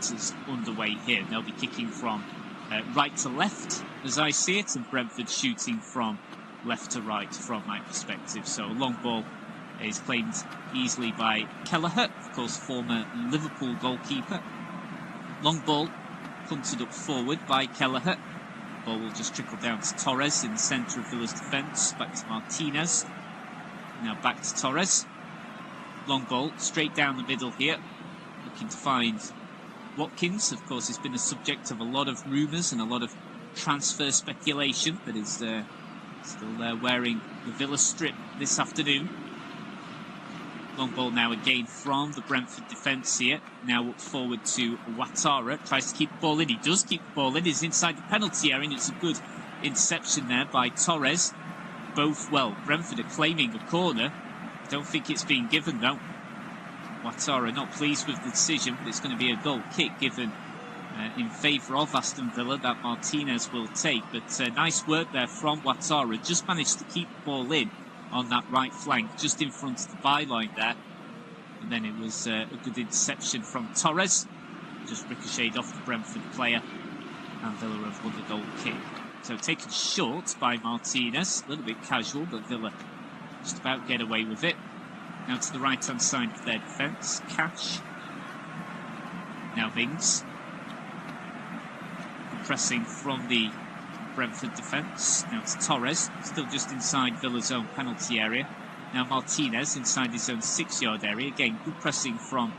battles underway here. They'll be kicking from right to left, as I see it, and Brentford shooting from left to right from my perspective. So a long ball is claimed easily by Kelleher, of course, former Liverpool goalkeeper. Long ball punted up forward by Kelleher. Ball will just trickle down to Torres in the centre of Villa's defence. Back to Martinez. Now back to Torres. Long ball straight down the middle here. Looking to find Watkins. Of course, he's been the subject of a lot of rumours and a lot of transfer speculation, but is still wearing the Villa strip this afternoon. Long ball now again from the Brentford defence here. Now up forward to Ouattara. Tries to keep the ball in. He does keep the ball in. He's inside the penalty area, and it's a good interception there by Torres. Brentford are claiming a corner. Don't think it's been given though. Ouattara not pleased with the decision, but it's going to be a goal kick given in favour of Aston Villa that Martinez will take. But nice work there from Ouattara. Just managed to keep the ball in on that right flank, just in front of the byline there. And then it was a good interception from Torres. Just ricocheted off the Brentford player. And Villa have won the goal kick. So taken short by Martinez. A little bit casual, but Villa just about get away with it. Now to the right-hand side of their defence. Cash. Now Mings. Pressing from the Brentford defence. Now it's Torres. Still just inside Villa's own penalty area. Now Martinez inside his own 6-yard area. Again, good pressing from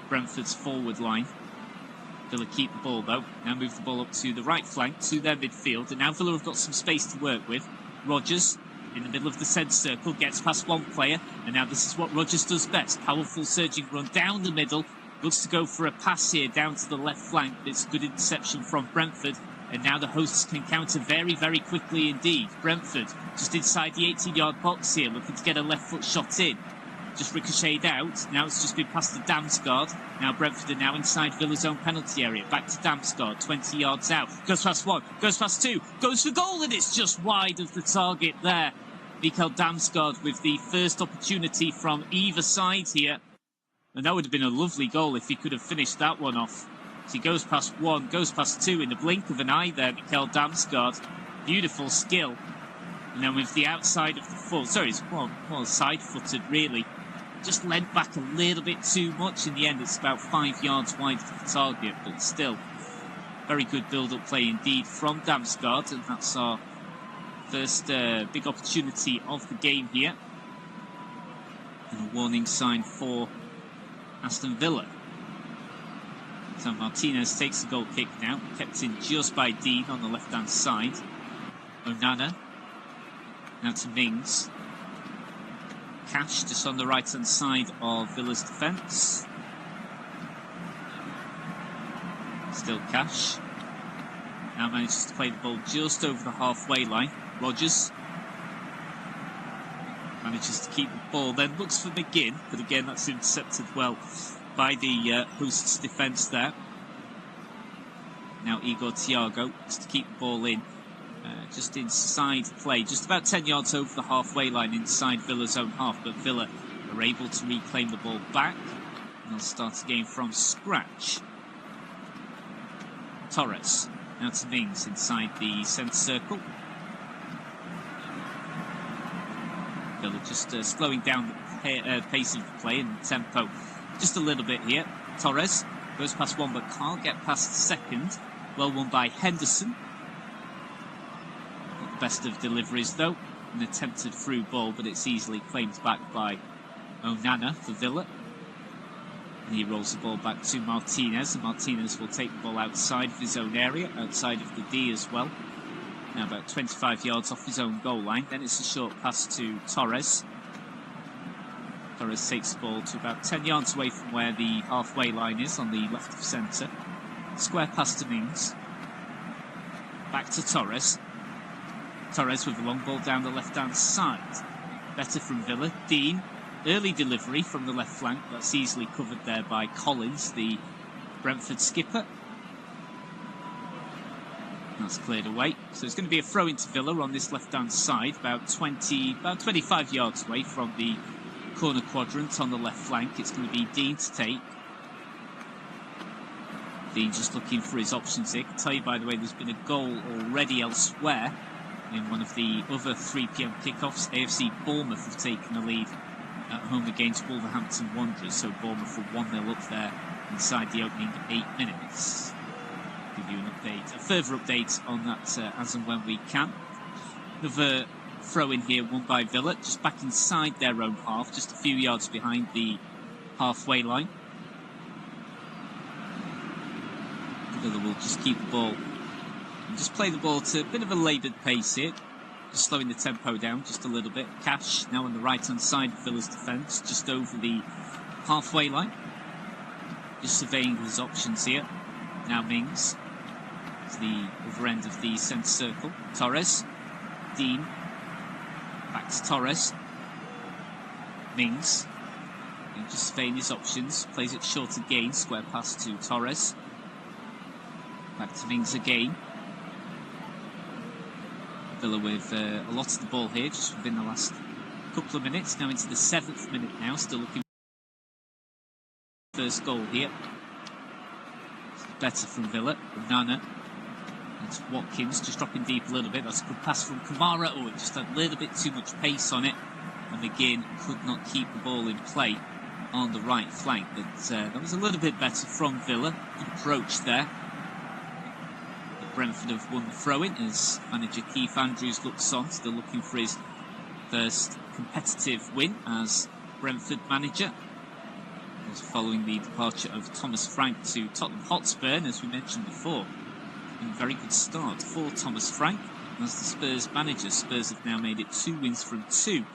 Brentford's forward line. Villa keep the ball though. Now move the ball up to the right flank, to their midfield. And now Villa have got some space to work with. Rodgers in the middle of the centre circle, gets past one player, and now this is what Rodgers does best. Powerful surging run down the middle, looks to go for a pass here down to the left flank. It's a good interception from Brentford, and now the hosts can counter very, very quickly indeed. Brentford just inside the 18-yard box here, looking to get a left foot shot in. Just ricocheted out. Now it's just been past the Damsgaard. Now Brentford are now inside Villa's own penalty area. Back to Damsgaard, 20 yards out. Goes past one, goes past two, goes for goal, and it's just wide of the target there. Mikael Damsgaard with the first opportunity from either side here. And that would have been a lovely goal if he could have finished that one off. So he goes past one, goes past two in the blink of an eye there, Mikael Damsgaard. Beautiful skill. And then with the outside of the foot, sorry, it's more side-footed really. Just leant back a little bit too much. In the end, it's about 5 yards wide of the target, but still very good build-up play indeed from Damsgaard, and that's our first big opportunity of the game here. And a warning sign for Aston Villa. So Martinez takes the goal kick now, kept in just by Dean on the left-hand side. Onana, now to Mings. Cash just on the right-hand side of Villa's defence. Still Cash. Now manages to play the ball just over the halfway line. Rodgers manages to keep the ball, then looks for McGinn, but again that's intercepted well by the host's defence there. Now Igor Thiago just to keep the ball in. Just inside play, just about 10 yards over the halfway line inside Villa's own half, but Villa are able to reclaim the ball back, and they'll start again from scratch. Torres, now to Mings inside the centre circle. Villa just slowing down the pace of the play and the tempo just a little bit here. Torres goes past one but can't get past second. Well won by Henderson. Best of deliveries though, an attempted through ball, but it's easily claimed back by Onana for Villa. And he rolls the ball back to Martinez, and Martinez will take the ball outside of his own area, outside of the D as well. Now about 25 yards off his own goal line. Then it's a short pass to Torres. Torres takes the ball to about 10 yards away from where the halfway line is on the left of centre. Square pass to Mings. Back to Torres. Torres with a long ball down the left-hand side. Better from Villa. Dean, early delivery from the left flank. That's easily covered there by Collins, the Brentford skipper. That's cleared away. So it's going to be a throw into Villa on this left-hand side, about 25 yards away from the corner quadrant on the left flank. It's going to be Dean to take. Dean just looking for his options here. I can tell you, by the way, there's been a goal already elsewhere in one of the other 3 p.m. kickoffs. AFC Bournemouth have taken the lead at home against Wolverhampton Wanderers, so Bournemouth are 1-0 up there inside the opening 8 minutes. Give you an update, a further update on that as and when we can. Another throw in here, won by Villa, just back inside their own half, just a few yards behind the halfway line. Villa will just keep the ball and just play the ball to a bit of a laboured pace here, just slowing the tempo down just a little bit. Cash now on the right hand side of Villa's defence, just over the halfway line, just surveying his options here. Now Mings to the other end of the centre circle. Torres, Dean, back to Torres, Mings, and just surveying his options, plays it short again, square pass to Torres, back to Mings again. Villa with a lot of the ball here just within the last couple of minutes, now into the 7th minute now, still looking for the first goal here. Better from Villa, Nana. It's Watkins just dropping deep a little bit. That's a good pass from Kamara. Oh, it just had a little bit too much pace on it, and again could not keep the ball in play on the right flank. But that was a little bit better from Villa. Good approach there. But Brentford have won the throw-in as manager Keith Andrews looks on, still looking for his first competitive win as Brentford manager, following the departure of Thomas Frank to Tottenham Hotspur. And as we mentioned before, a very good start for Thomas Frank as the Spurs manager. Spurs have now made it 2 wins from 2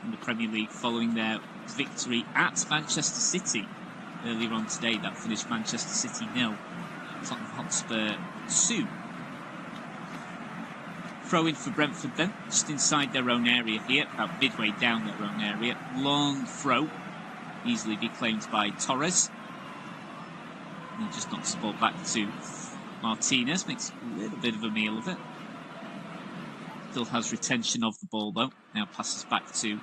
in the Premier League following their victory at Manchester City earlier on today. That finished Manchester City 0, Tottenham Hotspur 2. Throw in for Brentford then, just inside their own area here, about midway down their own area. Long throw, easily be claimed by Torres. And he just knocks the ball back to Martinez, makes a little bit of a meal of it. Still has retention of the ball though. Now passes back to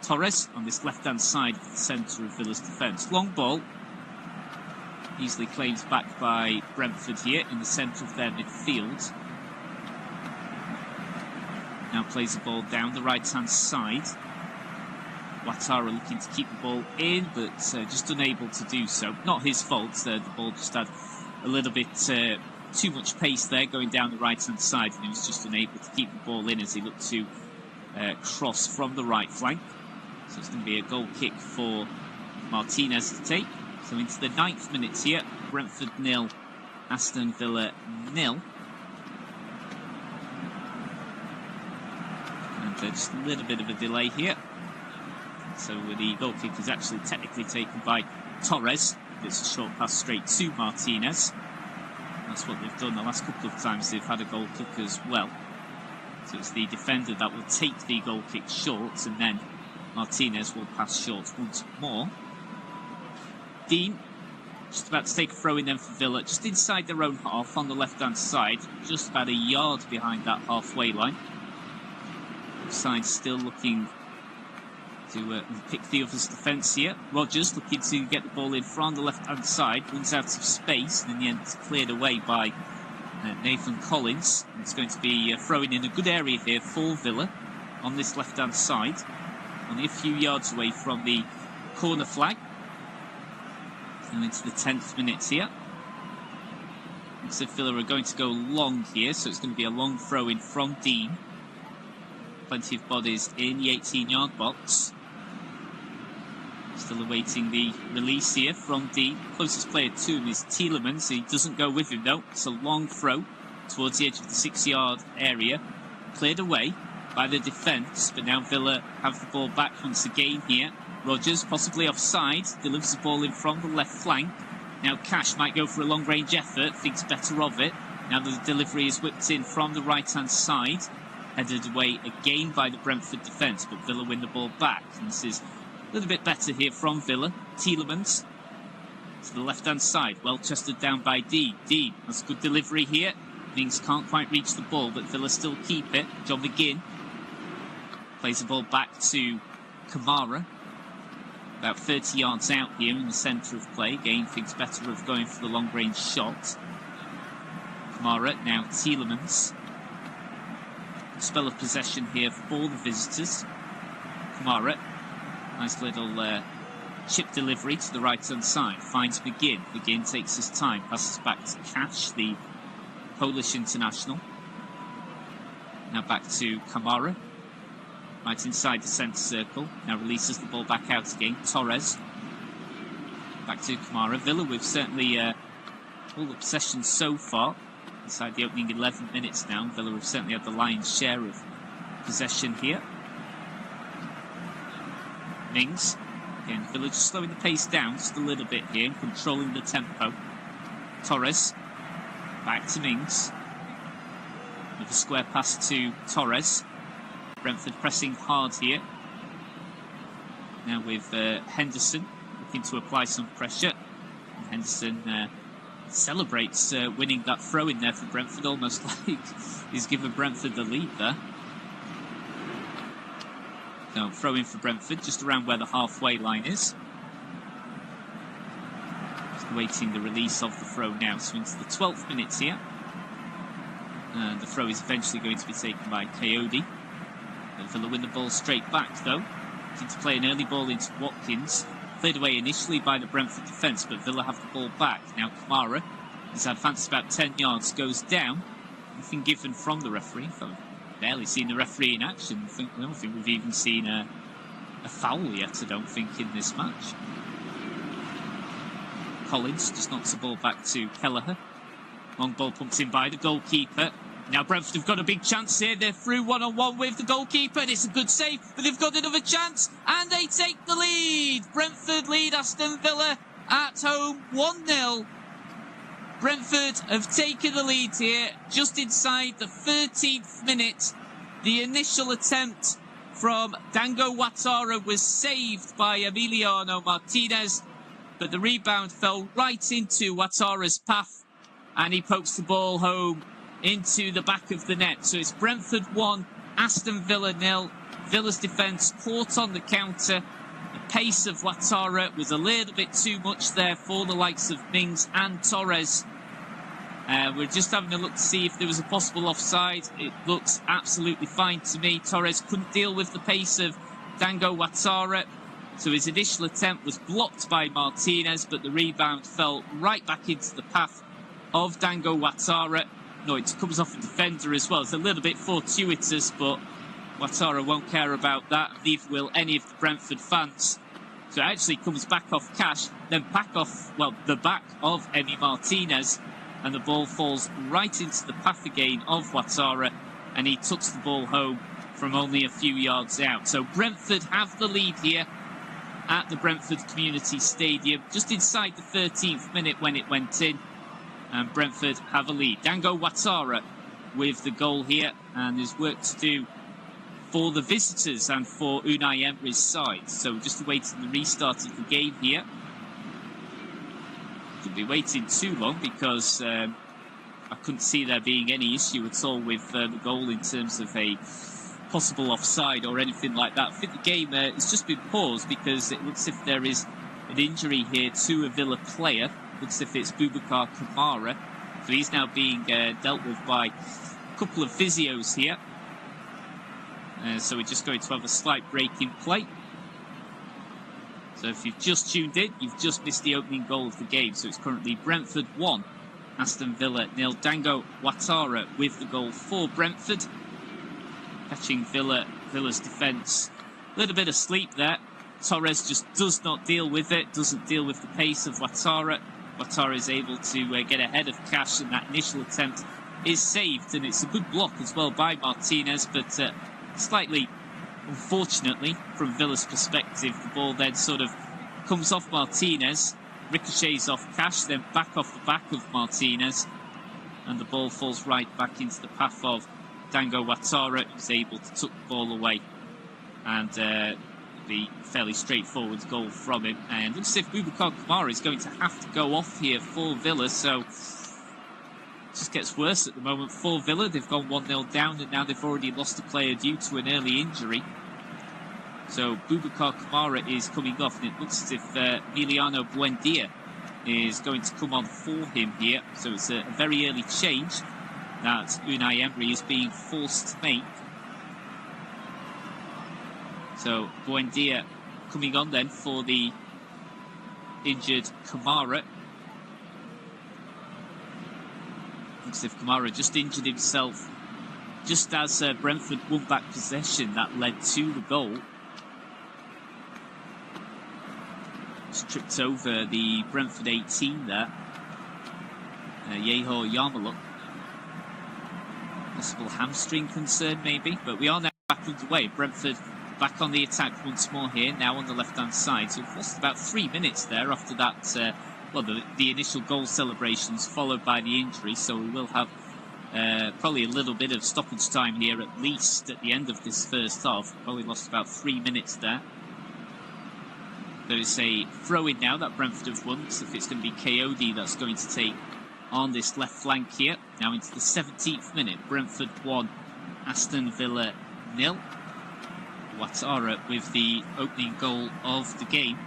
Torres on this left-hand side of the centre of Villa's defence. Long ball, easily claimed back by Brentford here in the centre of their midfield. Now plays the ball down the right-hand side. Ouattara looking to keep the ball in, but just unable to do so. Not his fault, the ball just had a little bit too much pace there going down the right-hand side, and he was just unable to keep the ball in as he looked to cross from the right flank. So it's going to be a goal kick for Martinez to take. So into the 9th minute here, Brentford 0, Aston Villa 0. And just a little bit of a delay here. So the goal kick is actually technically taken by Torres. It's a short pass straight to Martinez. That's what they've done the last couple of times they've had a goal kick as well. So it's the defender that will take the goal kick short, and then Martinez will pass short once more. Dean just about to take a throw in then for Villa, just inside their own half on the left-hand side, just about a yard behind that halfway line. Side still looking to pick the other's defence here. Rodgers looking to get the ball in from the left-hand side, runs out of space, and in the end it's cleared away by Nathan Collins. It's going to be throwing in a good area here for Villa on this left-hand side, only a few yards away from the corner flag. And into the 10th minute here. Looks like Villa are going to go long here, so it's going to be a long throw in from Dean. Plenty of bodies in the 18-yard box. Still awaiting the release here from Dean. Closest player to him is Tielemans. He doesn't go with him though. It's a long throw towards the edge of the 6-yard area. Cleared away by the defence, but now Villa have the ball back once again here. Rodgers, possibly offside, delivers the ball in from the left flank. Now Cash might go for a long-range effort, thinks better of it. Now the delivery is whipped in from the right-hand side. Headed away again by the Brentford defence, but Villa win the ball back. And this is a little bit better here from Villa. Tielemans to the left-hand side, well chested down by Dean. Dean has a good delivery here. Mings can't quite reach the ball, but Villa still keep it. John McGinn plays the ball back to Kamara. About 30 yards out here in the centre of play. Again, thinks better of going for the long-range shot. Kamara, now Tielemans. Spell of possession here for the visitors. Kamara, nice little chip delivery to the right-hand side. Finds McGinn. McGinn takes his time, passes back to Cash, the Polish international. Now back to Kamara. Right inside the centre circle. Now releases the ball back out again. Torres. Back to Kamara. Villa with certainly all the possession so far. Inside the opening 11 minutes now. Villa have certainly had the lion's share of possession here. Mings. Again, Villa just slowing the pace down just a little bit here and controlling the tempo. Torres. Back to Mings. With a square pass to Torres. Brentford pressing hard here. Now with Henderson looking to apply some pressure. And Henderson celebrates winning that throw in there for Brentford, almost like he's given Brentford the lead there. No, throw in for Brentford, just around where the halfway line is. Just awaiting the release of the throw now. So into the 12th minute here. And the throw is eventually going to be taken by Coyote. Villa win the ball straight back though. Looking to play an early ball into Watkins. Played away initially by the Brentford defence, but Villa have the ball back. Now Kamara is advanced about 10 yards, goes down. Nothing given from the referee. I've barely seen the referee in action. I don't think we've even seen a foul yet, I don't think, in this match. Collins just knocks the ball back to Kelleher. Long ball pumped in by the goalkeeper. Now Brentford have got a big chance here. They're through one-on-one with the goalkeeper. And it's a good save, but they've got another chance. And they take the lead. Brentford lead Aston Villa at home 1-0. Brentford have taken the lead here just inside the 13th minute. The initial attempt from Dango Ouattara was saved by Emiliano Martinez, but the rebound fell right into Ouattara's path and he pokes the ball home into the back of the net. So it's Brentford 1, Aston Villa 0. Villa's defence caught on the counter. The pace of Ouattara was a little bit too much there for the likes of Mings and Torres. We're just having a look to see if there was a possible offside. It looks absolutely fine to me. Torres couldn't deal with the pace of Dango Ouattara, so his initial attempt was blocked by Martinez, but the rebound fell right back into the path of Dango Ouattara. No, it comes off a defender as well. It's a little bit fortuitous, but Ouattara won't care about that. Neither will any of the Brentford fans. So it actually comes back off Cash, then back off, well, the back of Emi Martinez, and the ball falls right into the path again of Ouattara, and he tucks the ball home from only a few yards out. So Brentford have the lead here at the Brentford Community Stadium, just inside the 13th minute when it went in. And Brentford have a lead. Dango Ouattara with the goal here, and there's work to do for the visitors and for Unai Emery's side. So just awaiting the restart of the game here. Could be waiting too long because I couldn't see there being any issue at all with the goal in terms of a possible offside or anything like that. I think the game has just been paused because it looks as if there is an injury here to a Villa player. Looks as if it's Boubacar Kamara. So he's now being dealt with by a couple of physios here. So we're just going to have a slight break in play. So if you've just tuned in, you've just missed the opening goal of the game. So it's currently Brentford 1, Aston Villa 0. Dango Ouattara with the goal for Brentford. Catching Villa's defence. A little bit of sleep there. Torres just does not deal with it, doesn't deal with the pace of Ouattara. Ouattara is able to get ahead of Cash, and that initial attempt is saved. And it's a good block as well by Martinez, but slightly unfortunately from Villa's perspective, the ball then sort of comes off Martinez, ricochets off Cash, then back off the back of Martinez, and the ball falls right back into the path of Dango Ouattara, who's able to tuck the ball away and be fairly straightforward goal from him. And looks as if Boubacar Kamara is going to have to go off here for Villa, so it just gets worse at the moment for Villa. They've gone 1-0 down, and now they've already lost a player due to an early injury. So Boubacar Kamara is coming off, and it looks as if Emiliano Buendia is going to come on for him here. So it's a very early change that Unai Emery is being forced to make. So Buendia coming on then for the injured Kamara. Looks as if Kamara just injured himself just as Brentford won back possession. That led to the goal. Just tripped over the Brentford 18 there. Yeho Yarmouk. Possible hamstring concern maybe, but we are now back underway. Brentford back on the attack once more here, now on the left-hand side. So we've lost about 3 minutes there after that, the initial goal celebrations followed by the injury. So we will have probably a little bit of stoppage time here at least at the end of this first half. Probably lost about 3 minutes there. There is a throw-in now that Brentford have won, so if it's going to be Coyote that's going to take on this left flank here. Now into the 17th minute, Brentford 1, Aston Villa 0. Ouattara with the opening goal of the game.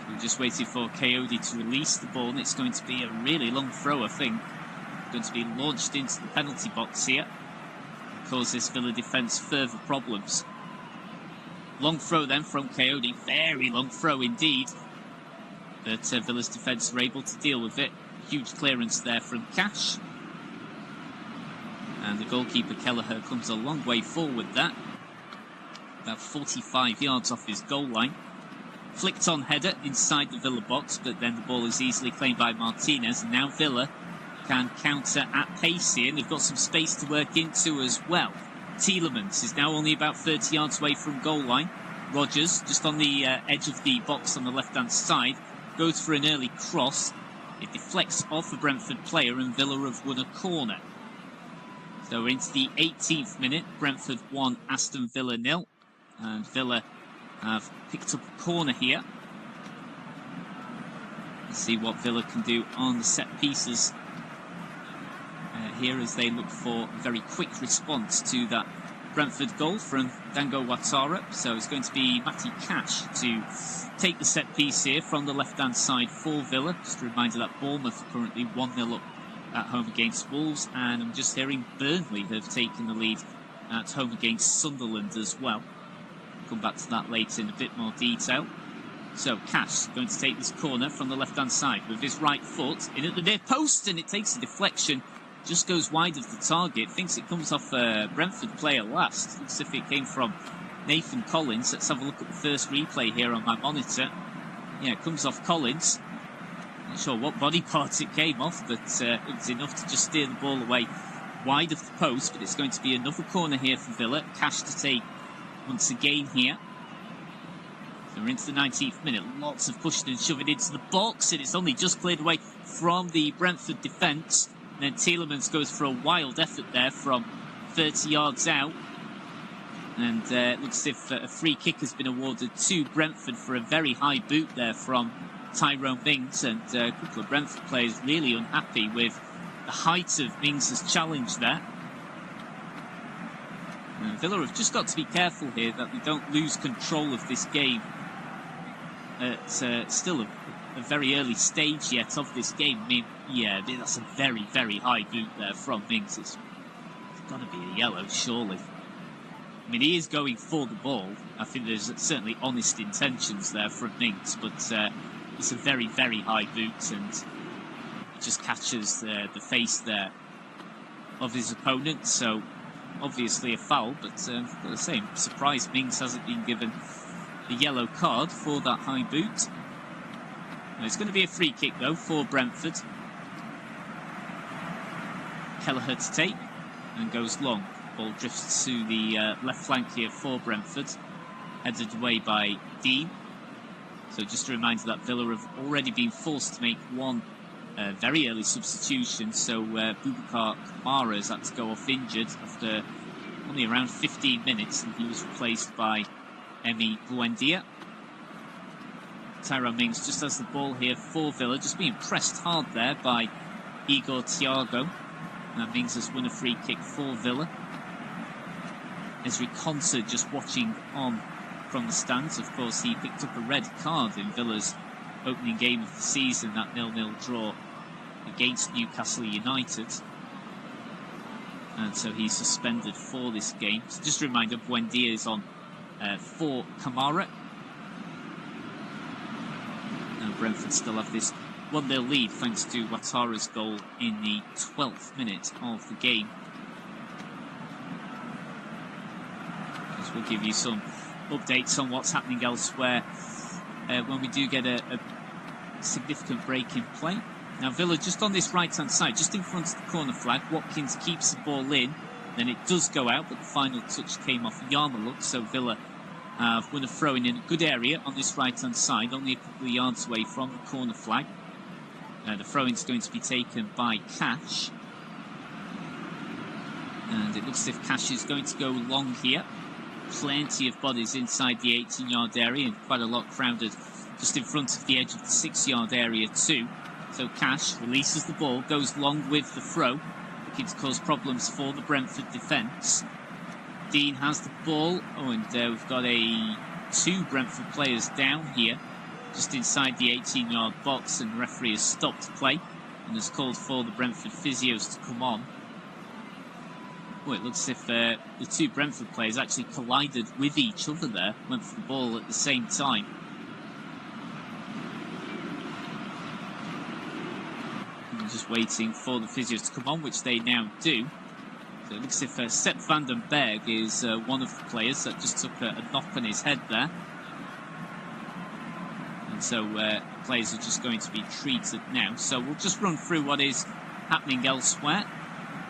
We're just waiting for Coyote to release the ball, and it's going to be a really long throw, I think. It's going to be launched into the penalty box here and cause this Villa defence further problems. Long throw then from Coyote, very long throw indeed. But Villa's defence were able to deal with it. Huge clearance there from Cash. And the goalkeeper Kelleher comes a long way forward there. About 45 yards off his goal line. Flicked on header inside the Villa box, but then the ball is easily claimed by Martinez. And now Villa can counter at pace here, and they've got some space to work into as well. Tielemans is now only about 30 yards away from goal line. Rodgers, just on the edge of the box on the left-hand side, goes for an early cross. It deflects off a Brentford player, and Villa have won a corner. So we're into the 18th minute. Brentford 1, Aston Villa 0. And Villa have picked up a corner here. Let's see what Villa can do on the set pieces here as they look for a very quick response to that Brentford goal from Dango Ouattara. So it's going to be Matty Cash to take the set piece here from the left-hand side for Villa. Just a reminder that Bournemouth are currently 1-0 up at home against Wolves, and I'm just hearing Burnley have taken the lead at home against Sunderland as well. Come back to that later in a bit more detail. So Cash going to take this corner from the left-hand side with his right foot in at the near post, and it takes a deflection. Just goes wide of the target. Thinks it comes off a Brentford player last. Looks as if it came from Nathan Collins. Let's have a look at the first replay here on my monitor. Yeah, it comes off Collins. Not sure what body part it came off, but it was enough to just steer the ball away wide of the post. But it's going to be another corner here for Villa. Cash to take once again here. So we're into the 19th minute. Lots of pushing and shoving into the box, and it's only just cleared away from the Brentford defence. And then Tielemans goes for a wild effort there from 30 yards out. And it looks as if a free kick has been awarded to Brentford for a very high boot there from Tyrone Mings. And a couple of Brentford players really unhappy with the height of Mings' challenge there. And Villa have just got to be careful here that they don't lose control of this game at still a very early stage yet of this game. I mean, yeah, that's a very, very high boot there from Mings. It's got to be a yellow, surely. I mean, he is going for the ball. I think there's certainly honest intentions there from Mings, but it's a very, very high boot, and it just catches the face there of his opponent. So, obviously a foul, but I've got to say, I'm surprised Mings hasn't been given the yellow card for that high boot. Now, it's going to be a free kick, though, for Brentford. Kelleher to take, and goes long. Ball drifts to the left flank here for Brentford. Headed away by Dean. So just a reminder that Villa have already been forced to make one very early substitution. So Boubacar Kamara has had to go off injured after only around 15 minutes, and he was replaced by Emi Buendia. Tyrone Mings just has the ball here for Villa, just being pressed hard there by Igor Thiago. Now Mings has won a free kick for Villa. Ezri Konsa just watching on from the stands. Of course, he picked up a red card in Villa's opening game of the season, that 0-0 draw against Newcastle United. And so he's suspended for this game. So just a reminder, Buendia is on for Kamara. And Brentford still have this 1-0 lead thanks to Ouattara's goal in the 12th minute of the game. As we'll give you some updates on what's happening elsewhere when we do get a significant break in play. Now Villa just on this right hand side, just in front of the corner flag. Watkins keeps the ball in, then it does go out, but the final touch came off Yarmouk, so Villa have won a throw in a good area on this right hand side, only a couple of yards away from the corner flag. The throw-in is going to be taken by Cash, and it looks as if Cash is going to go long here. Plenty of bodies inside the 18-yard area, and quite a lot crowded just in front of the edge of the 6-yard area too. So Cash releases the ball, goes long with the throw, looking to cause problems for the Brentford defence. Dean has the ball, and we've got two Brentford players down here, just inside the 18-yard box, and the referee has stopped play and has called for the Brentford physios to come on. Oh, it looks as if the two Brentford players actually collided with each other there, went for the ball at the same time. And just waiting for the physios to come on, which they now do. So it looks as if Sepp van den Berg is one of the players that just took a knock on his head there. And so players are just going to be treated now. So we'll just run through what is happening elsewhere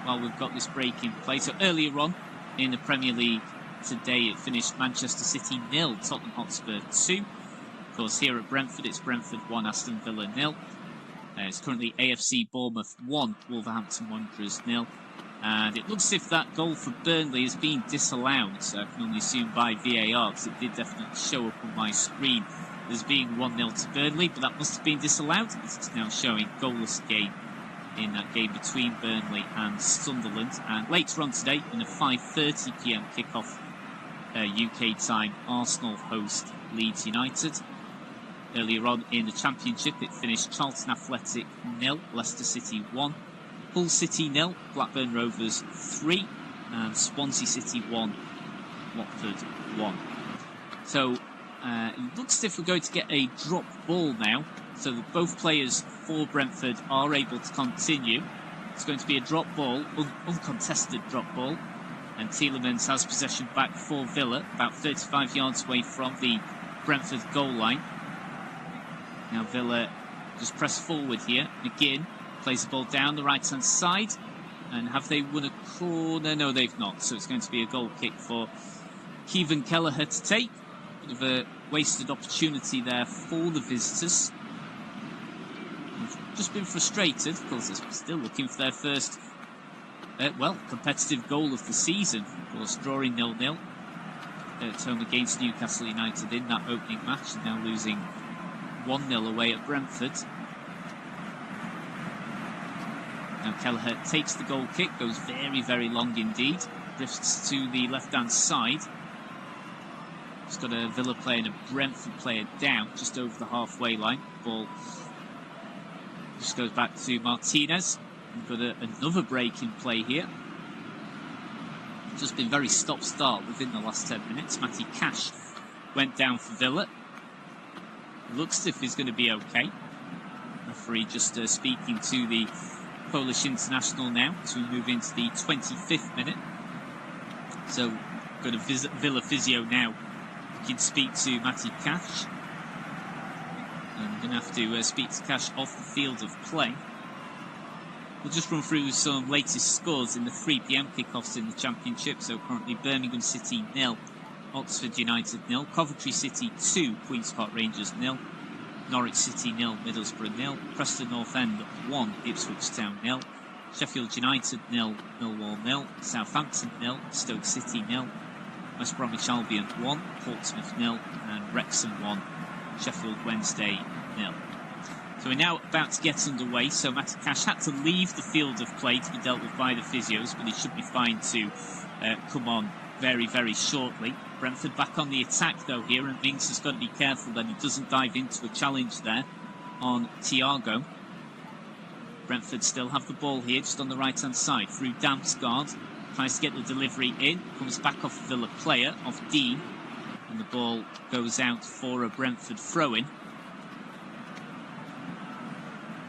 while we've got this break in play. So earlier on in the Premier League today, it finished Manchester City 0, Tottenham Hotspur 2. Of course, here at Brentford, it's Brentford 1, Aston Villa 0. It's currently AFC Bournemouth 1, Wolverhampton Wanderers 0. And it looks as if that goal for Burnley is being disallowed. So I can only assume by VAR, because it did definitely show up on my screen as being 1-0 to Burnley, but that must have been disallowed. It's now showing goalless game in that game between Burnley and Sunderland. And later on today, in a 5:30 PM kickoff UK time, Arsenal host Leeds United. Earlier on in the Championship, it finished Charlton Athletic 0, Leicester City 1, Hull City 0, Blackburn Rovers 3, and Swansea City 1, Watford 1. So it looks as if we're going to get a drop ball now, so that both players for Brentford are able to continue. It's going to be a drop ball, uncontested drop ball, and Tielemans has possession back for Villa, about 35 yards away from the Brentford goal line. Now Villa just press forward here. McGinn plays the ball down the right-hand side, and have they won a corner? No, they've not, so it's going to be a goal kick for Kevin Kelleher to take. Bit of a wasted opportunity there for the visitors. They've just been frustrated. Of course, they're still looking for their first, competitive goal of the season. Of course, drawing 0-0 at home against Newcastle United in that opening match, and now losing 1-0 away at Brentford. Now Kelleher takes the goal kick, goes very, very long indeed, drifts to the left-hand side. It's got a Villa player and a Brentford player down just over the halfway line. Ball just goes back to Martinez. We've got another break in play here. Just been very stop-start within the last 10 minutes. Matty Cash went down for Villa. Looks as if he's going to be okay. Referee just speaking to the Polish international now as we move into the 25th minute. So, got a Villa physio now. We can speak to Matty Cash. And we're going to have to speak to Cash off the field of play. We'll just run through some latest scores in the 3 PM kickoffs in the Championship. So currently Birmingham City 0, Oxford United 0, Coventry City 2, Queen's Park Rangers 0, Norwich City 0, Middlesbrough 0, Preston North End 1, Ipswich Town 0, Sheffield United 0, Millwall 0, Southampton 0, Stoke City 0, West Bromwich Albion 1, Portsmouth 0, and Wrexham 1, Sheffield Wednesday 0. So we're now about to get underway, so Matty Cash had to leave the field of play to be dealt with by the physios, but he should be fine to come on very, very shortly. Brentford back on the attack though here, and Mings has got to be careful that he doesn't dive into a challenge there on Thiago. Brentford still have the ball here, just on the right-hand side, through Damsgaard. Tries to get the delivery in, comes back off the Villa player, off Dean, and the ball goes out for a Brentford throw-in.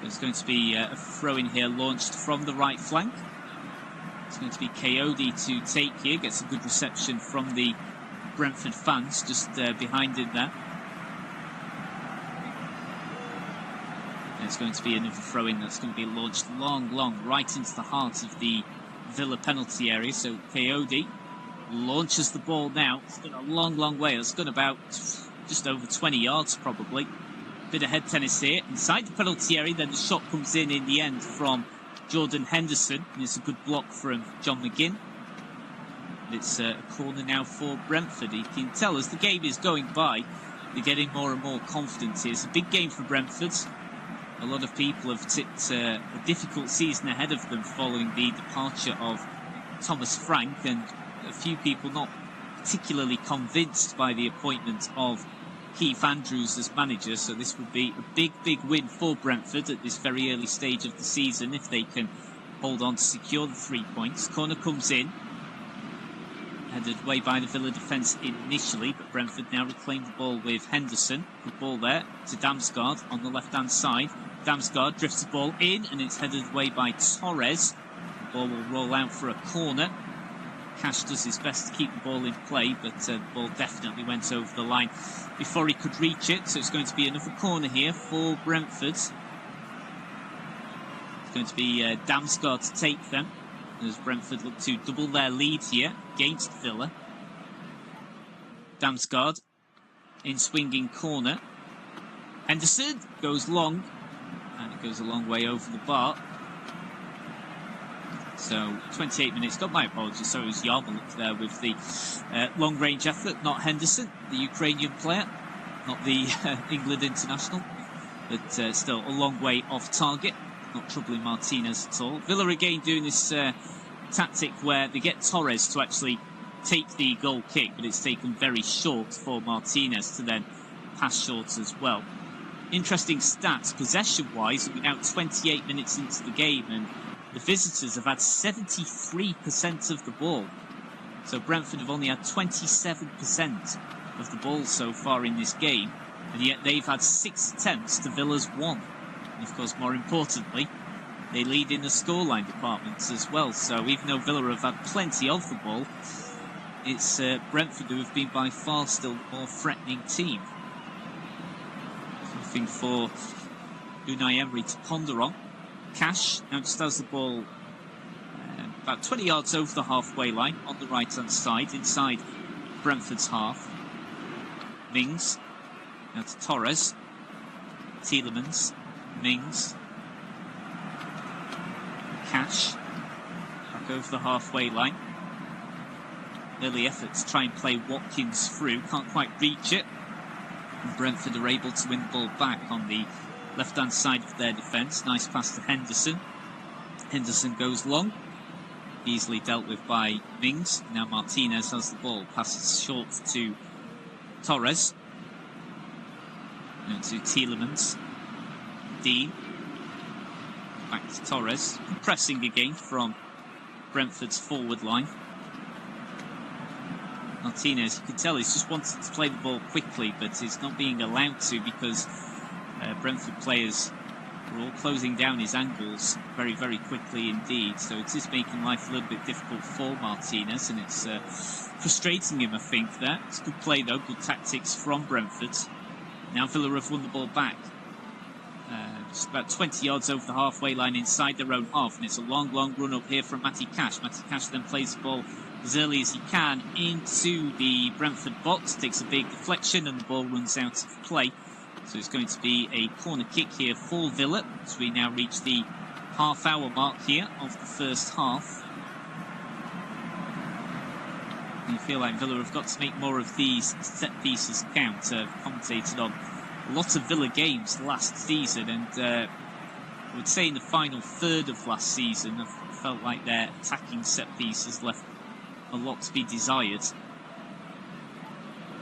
There's going to be a throw-in here launched from the right flank. It's going to be Coyote to take here, gets a good reception from the Brentford fans just behind him there. It's going to be another throw-in that's going to be launched long, right into the heart of the Villa penalty area. So Coyote launches the ball now. It's gone a long way. It's gone about just over 20 yards probably. Bit of head tennis here. Inside the penalty area, then the shot comes in the end from Jordan Henderson. And it's a good block from John McGinn. And it's a corner now for Brentford. You can tell as the game is going by, they're getting more and more confident here. It's a big game for Brentford. A lot of people have tipped a difficult season ahead of them following the departure of Thomas Frank, and a few people not particularly convinced by the appointment of Keith Andrews as manager. So this would be a big win for Brentford at this very early stage of the season if they can hold on to secure the 3 points. Corner comes in, headed away by the Villa defence initially, but Brentford now reclaim the ball with Henderson. Good ball there to Damsgaard on the left-hand side. Damsgaard drifts the ball in, and it's headed away by Torres. The ball will roll out for a corner. Cash does his best to keep the ball in play, but the ball definitely went over the line before he could reach it. So it's going to be another corner here for Brentford. It's going to be Damsgaard to take them, as Brentford look to double their lead here against Villa. Damsgaard in swinging corner. Henderson goes long, and it goes a long way over the bar. So 28 minutes, got my apologies, so it was Yarmolenko there with the long range effort, not Henderson, the Ukrainian player, not the England international, but still a long way off target, not troubling Martinez at all. Villa again doing this tactic where they get Torres to actually take the goal kick, but it's taken very short for Martinez to then pass short as well. Interesting stats, possession-wise, we're now 28 minutes into the game, and the visitors have had 73% of the ball. So Brentford have only had 27% of the ball so far in this game, and yet they've had 6 attempts to Villa's 1. And of course, more importantly, they lead in the scoreline departments as well. So even though Villa have had plenty of the ball, it's Brentford who have been by far still the more threatening team. Something for Unai Emery to ponder on. Cash now just has the ball about 20 yards over the halfway line on the right-hand side, inside Brentford's half. Mings now to Torres. Tielemans. Mings. Cash back over the halfway line. Early effort to try and play Watkins through, can't quite reach it, and Brentford are able to win the ball back on the left-hand side of their defence. Nice pass to Henderson. Henderson goes long, easily dealt with by Mings. Now Martinez has the ball, passes short to Torres. Now to Tielemans. Dean. Back to Torres. Pressing again from Brentford's forward line. Martinez, you can tell he's just wanted to play the ball quickly, but he's not being allowed to because Brentford players are all closing down his angles very, very quickly indeed. So it is making life a little bit difficult for Martinez, and it's frustrating him, I think, there. It's good play, though, good tactics from Brentford. Now Villa have won the ball back. Just about 20 yards over the halfway line inside their own half, and it's a long run up here from Matty Cash. Matty Cash then plays the ball as early as he can into the Brentford box, takes a big deflection, and the ball runs out of play. So it's going to be a corner kick here for Villa as we now reach the half-hour mark here of the first half. And you feel like Villa have got to make more of these set pieces count. Commentated on a lot of Villa games last season, and I would say in the final third of last season, I felt like their attacking set pieces left a lot to be desired.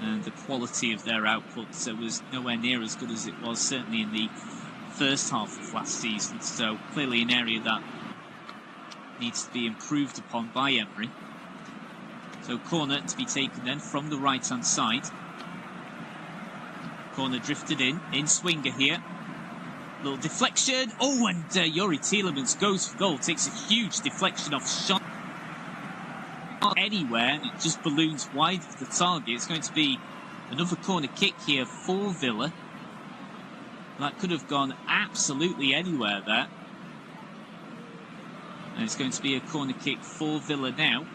And the quality of their output was nowhere near as good as it was, certainly in the first half of last season. So clearly an area that needs to be improved upon by Emery. So corner to be taken then from the right-hand side. Corner drifted in swinger here. Little deflection. Oh, and Youri Tielemans goes for goal. Takes a huge deflection off shot. Not anywhere, and it just balloons wide of the target. It's going to be another corner kick here for Villa. That could have gone absolutely anywhere there. And it's going to be a corner kick for Villa now.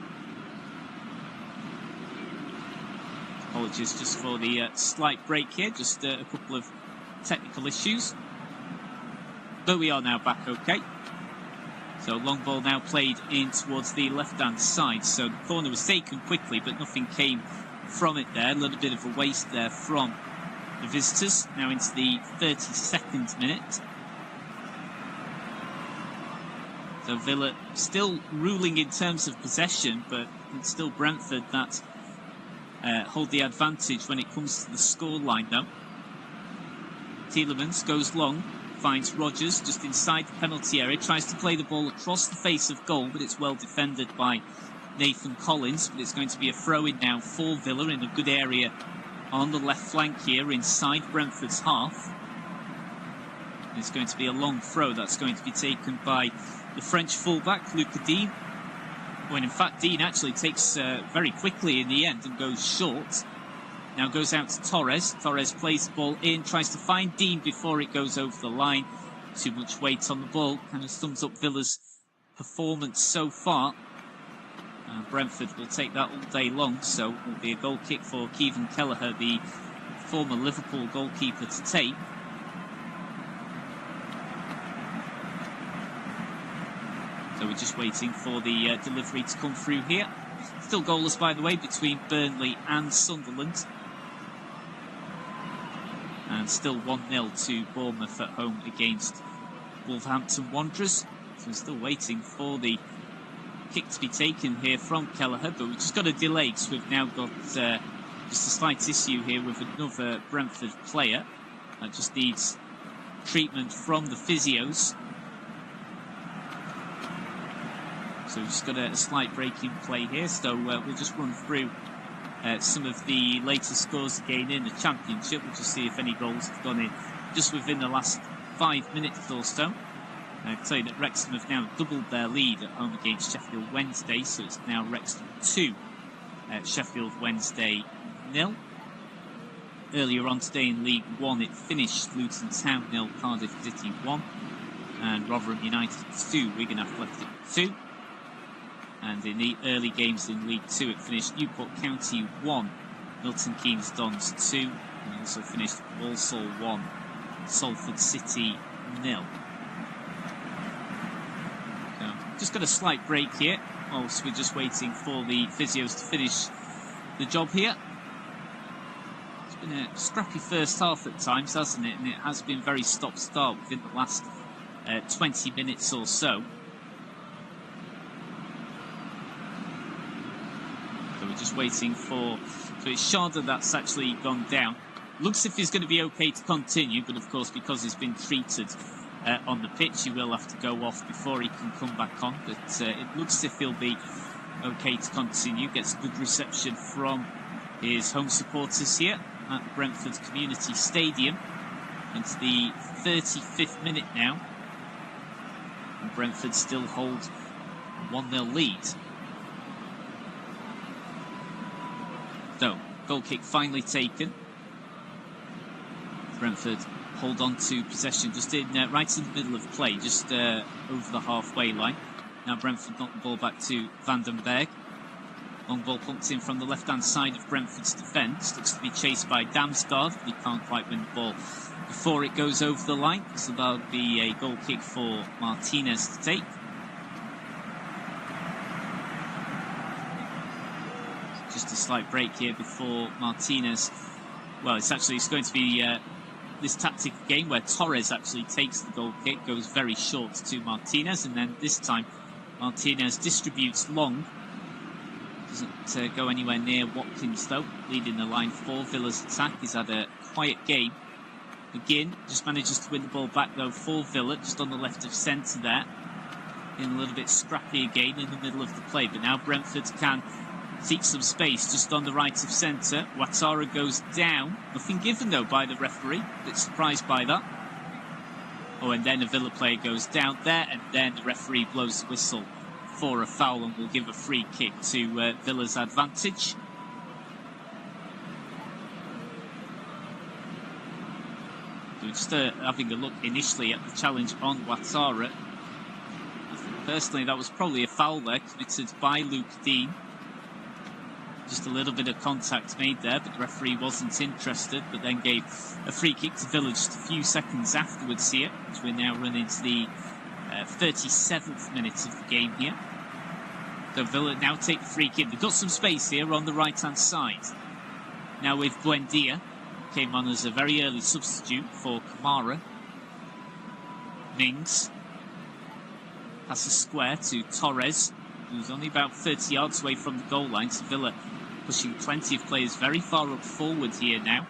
Apologies just for the slight break here, just a couple of technical issues. But we are now back okay. So long ball now played in towards the left-hand side. So the corner was taken quickly, but nothing came from it there. A little bit of a waste there from the visitors. Now into the 32nd minute. So Villa still ruling in terms of possession, but it's still Brentford that hold the advantage when it comes to the scoreline though. Tielemans goes long, finds Rodgers just inside the penalty area, tries to play the ball across the face of goal, but it's well defended by Nathan Collins. But it's going to be a throw-in now for Villa in a good area on the left flank here inside Brentford's half. It's going to be a long throw that's going to be taken by the French fullback, Luca Dean. When in fact Dean actually takes very quickly in the end and goes short. Now goes out to Torres. Torres plays the ball in, tries to find Dean before it goes over the line. Too much weight on the ball. Kind of sums up Villa's performance so far. Brentford will take that all day long, so it will be a goal kick for Kevin Kelleher, the former Liverpool goalkeeper, to take. So we're just waiting for the delivery to come through here. Still goalless, by the way, between Burnley and Sunderland. And still 1-0 to Bournemouth at home against Wolverhampton Wanderers. So we're still waiting for the kick to be taken here from Kelleher, but we've just got a delay because we've now got just a slight issue here with another Brentford player that just needs treatment from the physios. So we've just got a slight break in play here, so we'll just run through some of the latest scores again in the Championship. We'll just see if any goals have gone in just within the last 5 minutes or so. I can tell you that Wrexham have now doubled their lead at home against Sheffield Wednesday, so it's now Wrexham 2, Sheffield Wednesday 0. Earlier on today in League One, it finished Luton Town 0, Cardiff City 1, and Rotherham United 2, Wigan Athletic 2. And in the early games in League 2, it finished Newport County 1, Milton Keynes Dons 2, and also finished Walsall 1, Salford City 0. So, just got a slight break here, whilst we're just waiting for the physios to finish the job here. It's been a scrappy first half at times, hasn't it? And it has been very stop-start within the last 20 minutes or so. We're just waiting for... So it's Schade that's actually gone down. Looks as if he's going to be okay to continue, but of course because he's been treated on the pitch, he will have to go off before he can come back on. But it looks as if he'll be okay to continue. Gets a good reception from his home supporters here at Brentford Community Stadium. Into the 35th minute now. And Brentford still hold 1-0 lead. So, goal kick finally taken. Brentford hold on to possession just in right in the middle of play, just over the halfway line. Now Brentford knock the ball back to Van den Berg. Long ball pumped in from the left-hand side of Brentford's defence. Looks to be chased by Damsgaard, but he can't quite win the ball before it goes over the line. So that'll be a goal kick for Martinez to take. Just a slight break here before Martinez. Well, it's going to be this tactic game where Torres actually takes the goal kick, goes very short to Martinez, and then this time Martinez distributes long Doesn't go anywhere near Watkins, though, leading the line for Villa's attack. He's had a quiet game. McGinn just manages to win the ball back, though, for Villa, just on the left of centre there. In a little bit scrappy again in the middle of the play, but now Brentford can seek some space just on the right of centre. Ouattara goes down. Nothing given, though, by the referee. A bit surprised by that. Oh, and then a Villa player goes down there, and then the referee blows the whistle for a foul and will give a free kick to Villa's advantage. So just having a look initially at the challenge on Ouattara. I think personally that was probably a foul there committed by Luke Dean. Just a little bit of contact made there, but the referee wasn't interested, but then gave a free kick to Villa just a few seconds afterwards here, as we're now running to the 37th minute of the game here. So Villa now take the free kick. They've got some space here on the right-hand side. Now with Buendia, came on as a very early substitute for Kamara. Mings passes square to Torres, who's only about 30 yards away from the goal line. So Villa pushing plenty of players very far up forward here now.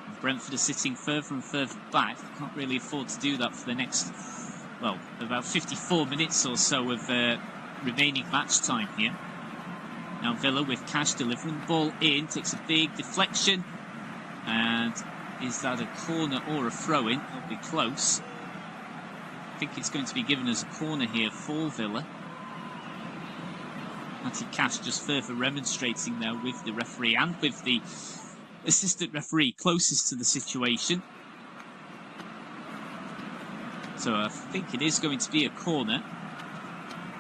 And Brentford are sitting further and further back. They can't really afford to do that for the next, well, about 54 minutes or so of remaining match time here. Now Villa with Cash delivering the ball in, takes a big deflection. And is that a corner or a throw-in? It'll be close. I think it's going to be given as a corner here for Villa. Matty Cash just further remonstrating there with the referee and with the assistant referee closest to the situation. So I think it is going to be a corner.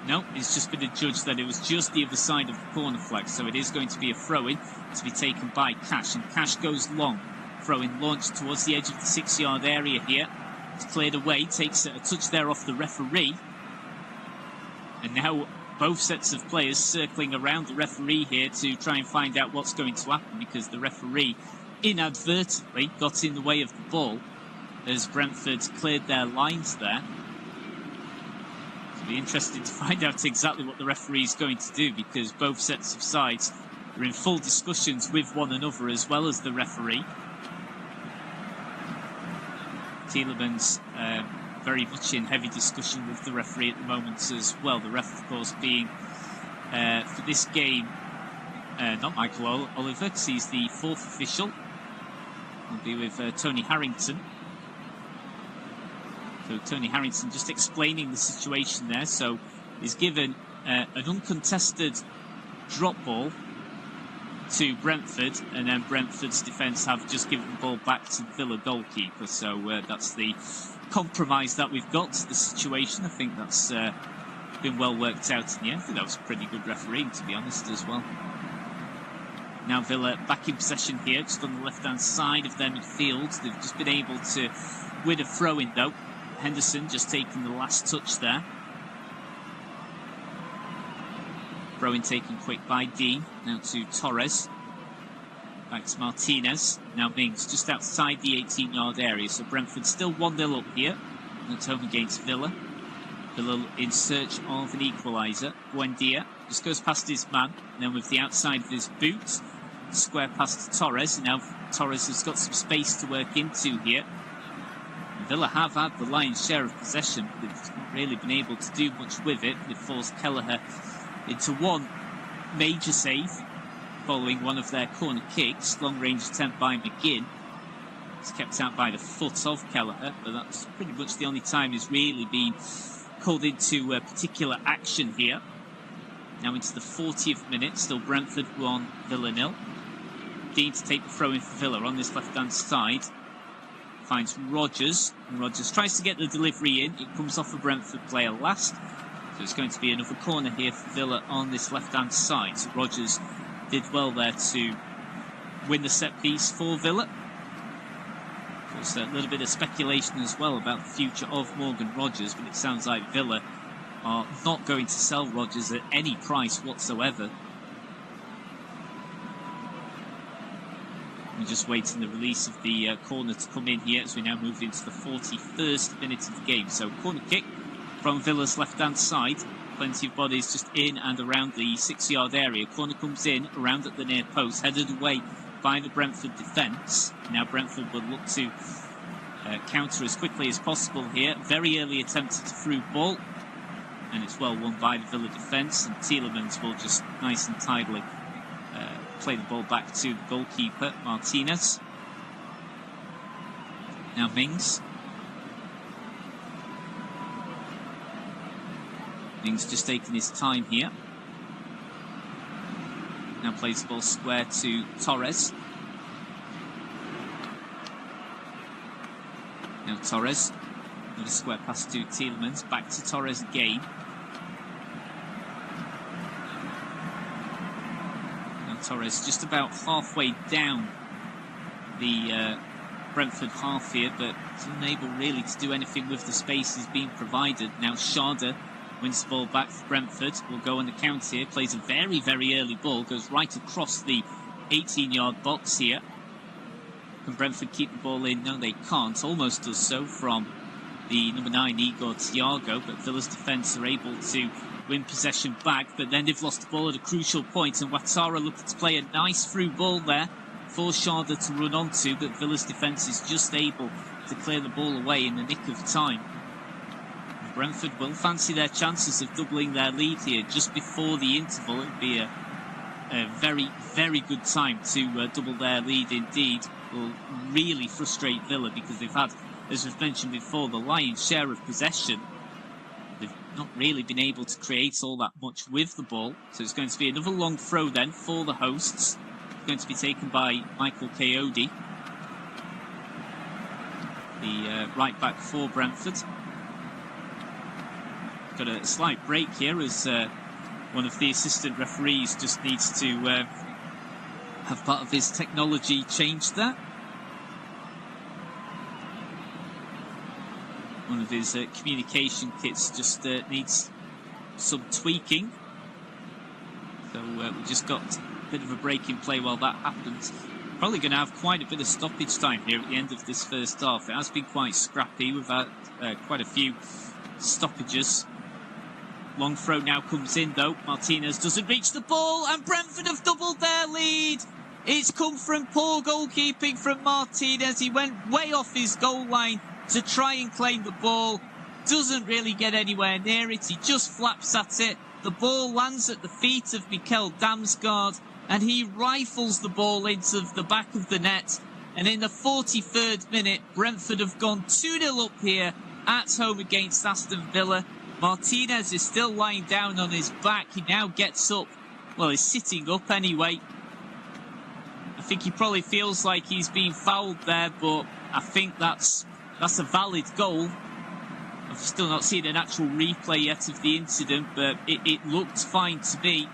No, it's just been adjudged that it was just the other side of the corner flag. So it is going to be a throw-in to be taken by Cash. And Cash goes long. Throw-in launched towards the edge of the 6-yard area here. It's cleared away, takes a touch there off the referee. And now both sets of players circling around the referee here to try and find out what's going to happen, because the referee inadvertently got in the way of the ball as Brentford cleared their lines there. It'll be interesting to find out exactly what the referee is going to do, because both sets of sides are in full discussions with one another as well as the referee. Tielemans very much in heavy discussion with the referee at the moment as well. The ref, of course, being for this game not Michael Oliver, because he's the fourth official. He'll be with Tony Harrington. So Tony Harrington just explaining the situation there. So he's given an uncontested drop ball to Brentford, and then Brentford's defence have just given the ball back to the Villa goalkeeper. So that's the compromise that we've got to the situation. I think that's been well worked out in the end. I think that was pretty good refereeing, to be honest, as well. Now Villa back in possession here, just on the left-hand side of their midfield. They've just been able to win a throw-in, though. Henderson just taking the last touch there. Throw-in taken quick by Dean. Now to Torres. Back to Martinez. Now Mings just outside the 18-yard area. So Brentford still 1-0 up here. At home against Villa. Villa in search of an equaliser. Buendia just goes past his man. And then with the outside of his boot, square pass to Torres. And now Torres has got some space to work into here. And Villa have had the lion's share of possession. They've not really been able to do much with it. They've forced Kelleher into one major save following one of their corner kicks. Long range attempt by McGinn. It's kept out by the foot of Kelleher, but that's pretty much the only time he's really been called into particular action here. Now into the 40th minute, still Brentford 1, Villa 0. Dean to take the throw in for Villa on this left-hand side. Finds Rodgers, and Rodgers tries to get the delivery in. It comes off a Brentford player last. So it's going to be another corner here for Villa on this left-hand side. So Rodgers did well there to win the set piece for Villa. There's a little bit of speculation as well about the future of Morgan Rodgers, but it sounds like Villa are not going to sell Rodgers at any price whatsoever. We're just waiting the release of the corner to come in here as we now move into the 41st minute of the game. So corner kick from Villa's left-hand side. Plenty of bodies just in and around the 6-yard area. Corner comes in, around at the near post, headed away by the Brentford defence. Now Brentford will look to counter as quickly as possible here. Very early attempt at a through ball, and it's well won by the Villa defence, and Tielemans will just nice and tidily play the ball back to the goalkeeper, Martinez. Now Mings. Mings just taking his time here. Now plays the ball square to Torres. Now Torres. Another square pass to Tielemans. Back to Torres again. Now Torres just about halfway down the Brentford half here, but unable really to do anything with the spaces being provided. Now Sharda wins the ball back for Brentford. Will go on the counter here. Plays a very, very early ball. Goes right across the 18-yard box here. Can Brentford keep the ball in? No, they can't. Almost does so from the number 9, Igor Thiago. But Villa's defence are able to win possession back. But then they've lost the ball at a crucial point. And Ouattara looking to play a nice through ball there for Sharda to run onto. But Villa's defence is just able to clear the ball away in the nick of time. Brentford will fancy their chances of doubling their lead here just before the interval. It would be a very, very good time to double their lead indeed. Will really frustrate Villa because they've had, as we've mentioned before, the lion's share of possession. They've not really been able to create all that much with the ball. So it's going to be another long throw then for the hosts. It's going to be taken by Michael Coyote, the right back for Brentford. Got a slight break here as one of the assistant referees just needs to have part of his technology changed there. One of his communication kits just needs some tweaking. So we just got a bit of a break in play while that happens. Probably going to have quite a bit of stoppage time here at the end of this first half. It has been quite scrappy. We've had quite a few stoppages. Long throw now comes in though. Martinez doesn't reach the ball, and Brentford have doubled their lead. It's come from poor goalkeeping from Martinez. He went way off his goal line to try and claim the ball. Doesn't really get anywhere near it. He just flaps at it. The ball lands at the feet of Mikel Damsgaard, and he rifles the ball into the back of the net. And in the 43rd minute, Brentford have gone 2-0 up here at home against Aston Villa. Martinez is still lying down on his back. He now gets up. Well, he's sitting up anyway. I think he probably feels like he's being fouled there, but I think that's a valid goal. I've still not seen an actual replay yet of the incident, but it looked fine to me.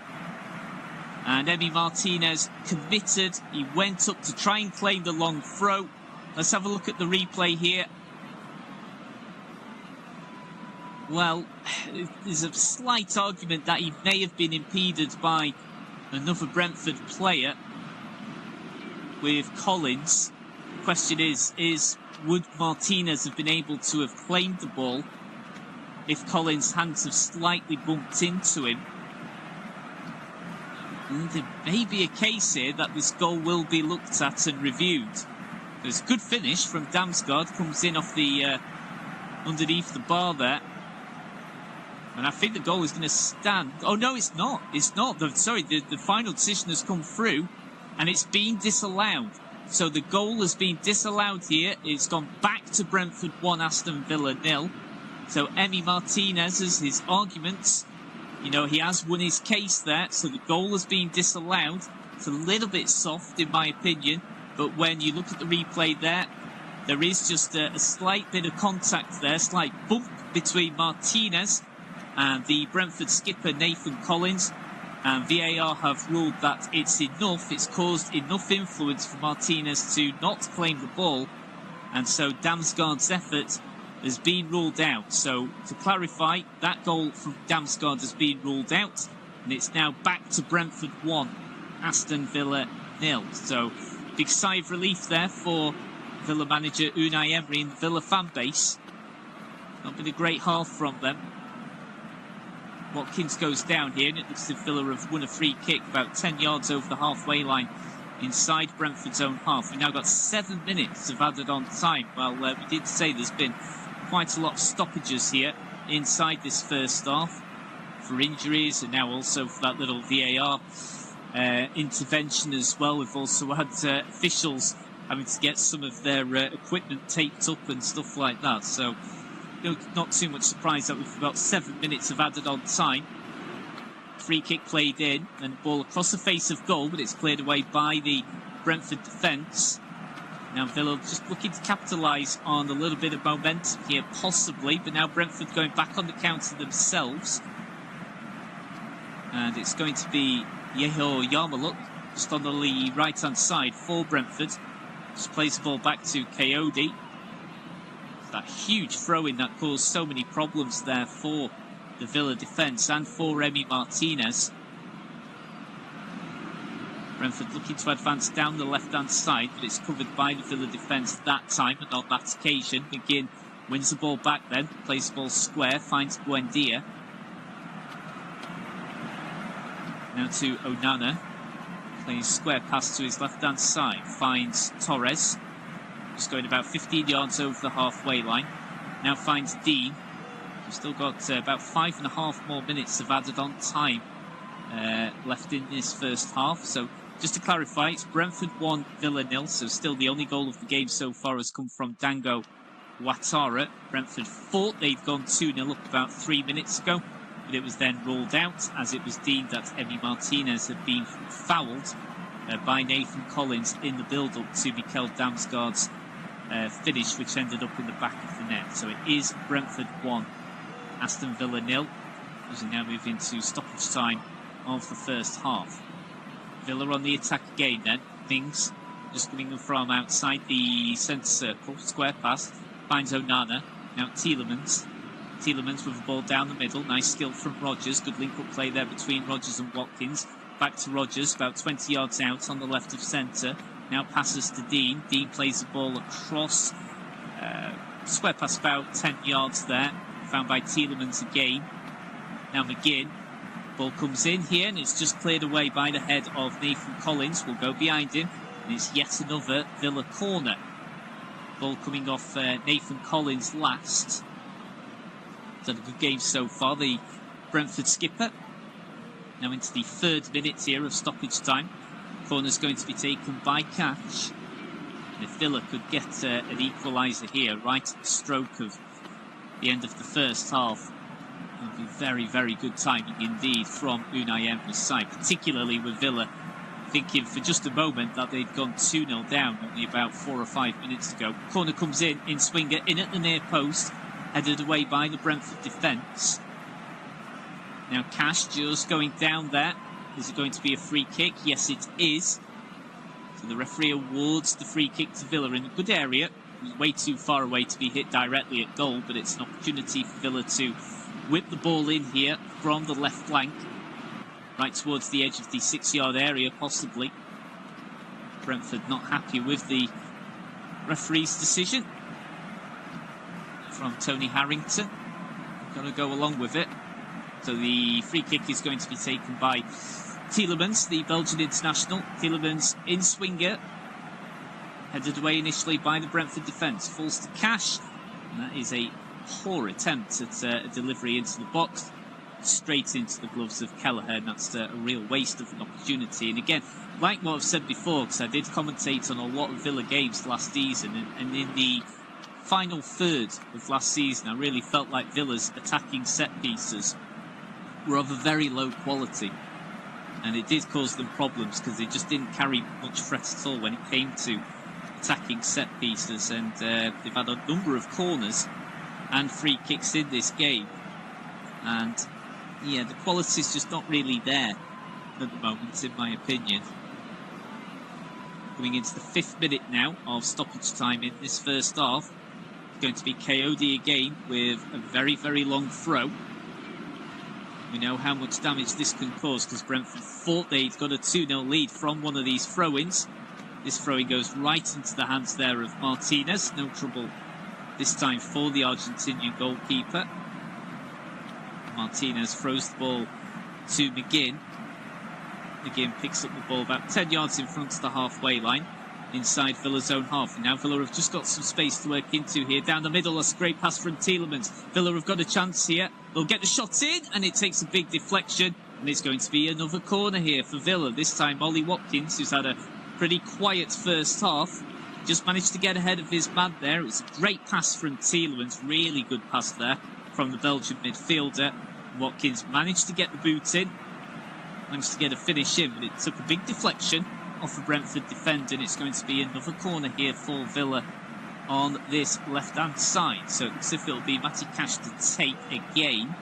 And Emi Martinez committed. He went up to try and claim the long throw. Let's have a look at the replay here. Well, there's a slight argument that he may have been impeded by another Brentford player with Collins. The question is would Martinez have been able to have claimed the ball if Collins' hands have slightly bumped into him? And there may be a case here that this goal will be looked at and reviewed. There's a good finish from Damsgaard, comes in off the underneath the bar there. And I think the goal is going to stand. Oh, no, it's not. It's not. Sorry, the final decision has come through and it's been disallowed. So the goal has been disallowed here. It's gone back to Brentford 1, Aston Villa 0. So Emi Martinez has his arguments. You know, he has won his case there. So the goal has been disallowed. It's a little bit soft in my opinion. But when you look at the replay there is just a slight bit of contact there. Slight bump between Martinez and the Brentford skipper Nathan Collins, and VAR have ruled that it's enough. It's caused enough influence for Martinez to not claim the ball, and so Damsgaard's effort has been ruled out. So to clarify, that goal from Damsgaard has been ruled out, and it's now back to Brentford 1, Aston Villa 0. So big sigh of relief there for Villa manager Unai Emery and the Villa fan base. Not been a great half from them. Watkins goes down here, and it looks as if Villa have won a free kick about 10 yards over the halfway line inside Brentford's own half. We've now got 7 minutes of added on time. Well, we did say there's been quite a lot of stoppages here inside this first half for injuries, and now also for that little VAR intervention as well. We've also had officials having to get some of their equipment taped up and stuff like that. So, not too much surprise that we've got 7 minutes of added on time. Free kick played in, and ball across the face of goal, but it's cleared away by the Brentford defence. Now Villa just looking to capitalise on a little bit of momentum here, possibly, but now Brentford going back on the counter themselves. And it's going to be Yeho Yarmaluk just on the right-hand side for Brentford. Just plays the ball back to Coyote. That huge throw-in that caused so many problems there for the Villa defence and for Emi Martinez. Brentford looking to advance down the left-hand side, but it's covered by the Villa defence that time and on that occasion. McGinn wins the ball back then, plays the ball square, finds Buendia. Now to Onana, plays square pass to his left-hand side, finds Torres, just going about 15 yards over the halfway line. Now finds Dean. We've still got about 5.5 more minutes of added on time left in this first half. So just to clarify, it's Brentford 1, Villa 0. So still the only goal of the game so far has come from Dango Ouattara. Brentford thought they'd gone 2-0 up about 3 minutes ago, but it was then ruled out as it was deemed that Emi Martinez had been fouled by Nathan Collins in the build-up to Mikel Damsgaard's finish, which ended up in the back of the net. So it is Brentford 1, Aston Villa 0, as we now move into stoppage time of the first half. Villa on the attack again then. Mings just coming from outside the centre circle. Square pass, finds Onana. Now Tielemans. Tielemans with the ball down the middle. Nice skill from Rodgers. Good link-up play there between Rodgers and Watkins. Back to Rodgers, about 20 yards out on the left of centre. Now passes to Dean. Dean plays the ball across. Square pass about 10 yards there. Found by Tielemans again. Now McGinn. Ball comes in here and it's just cleared away by the head of Nathan Collins. Will go behind him. And it's yet another Villa corner. Ball coming off Nathan Collins last. He's had a good game so far, the Brentford skipper. Now into the 3rd minute here of stoppage time. Corner's going to be taken by Cash. And if Villa could get an equaliser here, right at the stroke of the end of the first half, it would be very, very good timing indeed from Unai Emery's side, particularly with Villa thinking for just a moment that they'd gone 2-0 down only about 4 or 5 minutes ago. Corner comes in Swinger, in at the near post, headed away by the Brentford defence. Now Cash just going down there. Is it going to be a free kick? Yes, it is. So the referee awards the free kick to Villa in a good area. It was way too far away to be hit directly at goal, but it's an opportunity for Villa to whip the ball in here from the left flank, right towards the edge of the 6-yard area, possibly. Brentford not happy with the referee's decision from Tony Harrington. Got to go along with it. So the free kick is going to be taken by Tielemans, the Belgian international. Tielemans in Swinger, headed away initially by the Brentford defence. Falls to Cash, and that is a poor attempt at a delivery into the box, straight into the gloves of Kelleher, and that's a real waste of an opportunity. And again, like what I've said before, because I did commentate on a lot of Villa games last season, and in the final third of last season I really felt like Villa's attacking set pieces were of a very low quality, and it did cause them problems because they just didn't carry much threat at all when it came to attacking set pieces. And they've had a number of corners and free kicks in this game, and yeah, the quality's just not really there at the moment, in my opinion. Coming into the 5th minute now of stoppage time in this first half. It's going to be Coyote again with a very, very long throw. We know how much damage this can cause because Brentford thought they'd got a 2-0 lead from one of these throw-ins. This throw-in goes right into the hands there of Martinez. No trouble this time for the Argentinian goalkeeper. Martinez throws the ball to McGinn. McGinn picks up the ball about 10 yards in front of the halfway line, inside Villa's own half. And now Villa have just got some space to work into here. Down the middle, that's a great pass from Tielemans. Villa have got a chance here. They'll get the shot in, and it takes a big deflection. And it's going to be another corner here for Villa. This time, Ollie Watkins, who's had a pretty quiet first half, just managed to get ahead of his man there. It was a great pass from Tielemans. Really good pass there from the Belgian midfielder. Watkins managed to get the boot in. Managed to get a finish in, but it took a big deflection off the Brentford defender, and it's going to be another corner here for Villa on this left-hand side. So it looks as if it'll be Matty Cash to take again.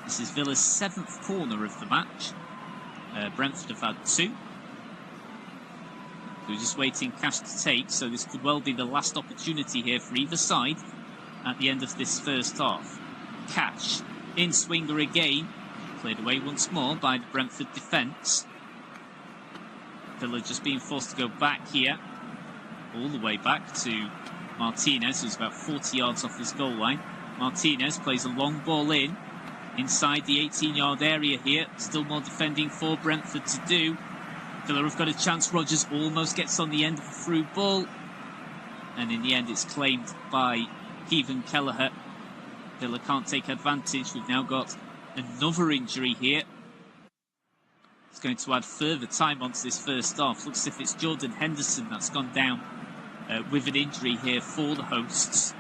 This is Villa's 7th corner of the match. Brentford have had 2. So we're just waiting Cash to take, so this could well be the last opportunity here for either side at the end of this first half. Cash, in swinger again. Cleared away once more by the Brentford defence. Villa just being forced to go back here, all the way back to Martinez, who's about 40 yards off his goal line. Martinez plays a long ball in, inside the 18-yard area here. Still more defending for Brentford to do. Villa have got a chance. Rodgers almost gets on the end of a through ball, and in the end it's claimed by Kevin Kelleher. Villa can't take advantage. We've now got another injury here. It's going to add further time onto this first half. Looks as if it's Jordan Henderson that's gone down with an injury here for the hosts.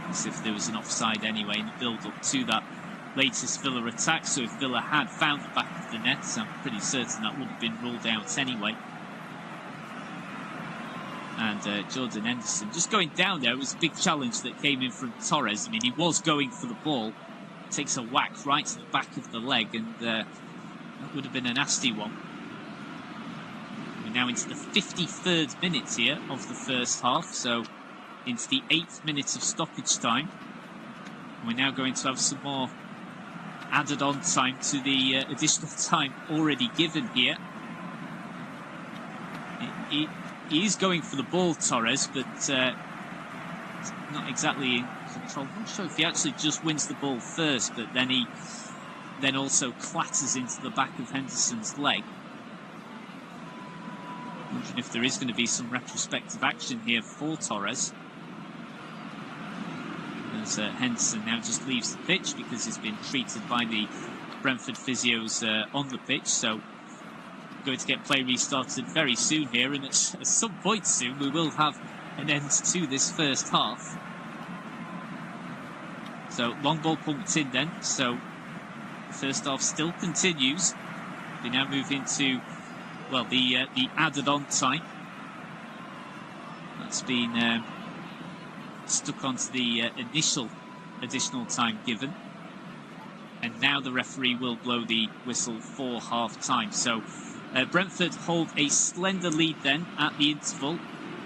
As if there was an offside anyway in the build-up to that latest Villa attack. So if Villa had found the back of the net, I'm pretty certain that would have been ruled out anyway. And Jordan Henderson just going down there. It was a big challenge that came in from Torres. I mean, he was going for the ball. Takes a whack right to the back of the leg, and that would have been a nasty one. We're now into the 53rd minute here of the first half, so into the 8th minute of stoppage time. And we're now going to have some more added on time to the additional time already given here. He is going for the ball, Torres, but not exactly in control. I'm not sure if he actually just wins the ball first, but then he also clatters into the back of Henderson's leg. I'm wondering if there is going to be some retrospective action here for Torres. As Henderson now just leaves the pitch because he's been treated by the Brentford physios on the pitch. So going to get play restarted very soon here, and at some point soon we will have an end to this first half. So long ball pumped in then, so the first half still continues. We now move into, well, the added on time. That's been stuck onto the initial additional time given. And now the referee will blow the whistle for half time. So Brentford hold a slender lead then at the interval.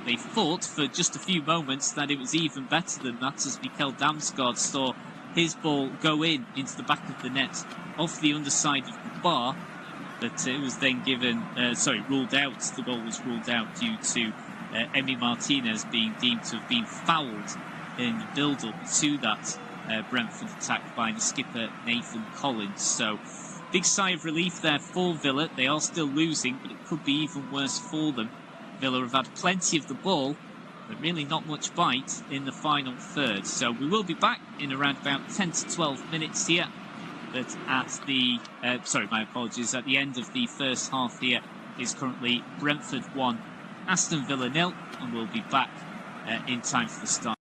They thought for just a few moments that it was even better than that, as Mikel Damsgaard saw his ball go into the back of the net off the underside of the bar, but it was then ruled out. The goal was ruled out due to Emi Martinez being deemed to have been fouled in the build-up to that Brentford attack by the skipper Nathan Collins. So big sigh of relief there for Villa. They are still losing, but it could be even worse for them. Villa have had plenty of the ball, but really not much bite in the final third. So we will be back in around about 10 to 12 minutes here. But at the, at the end of the first half here is currently Brentford 1, Aston Villa 0, and we'll be back in time for the start.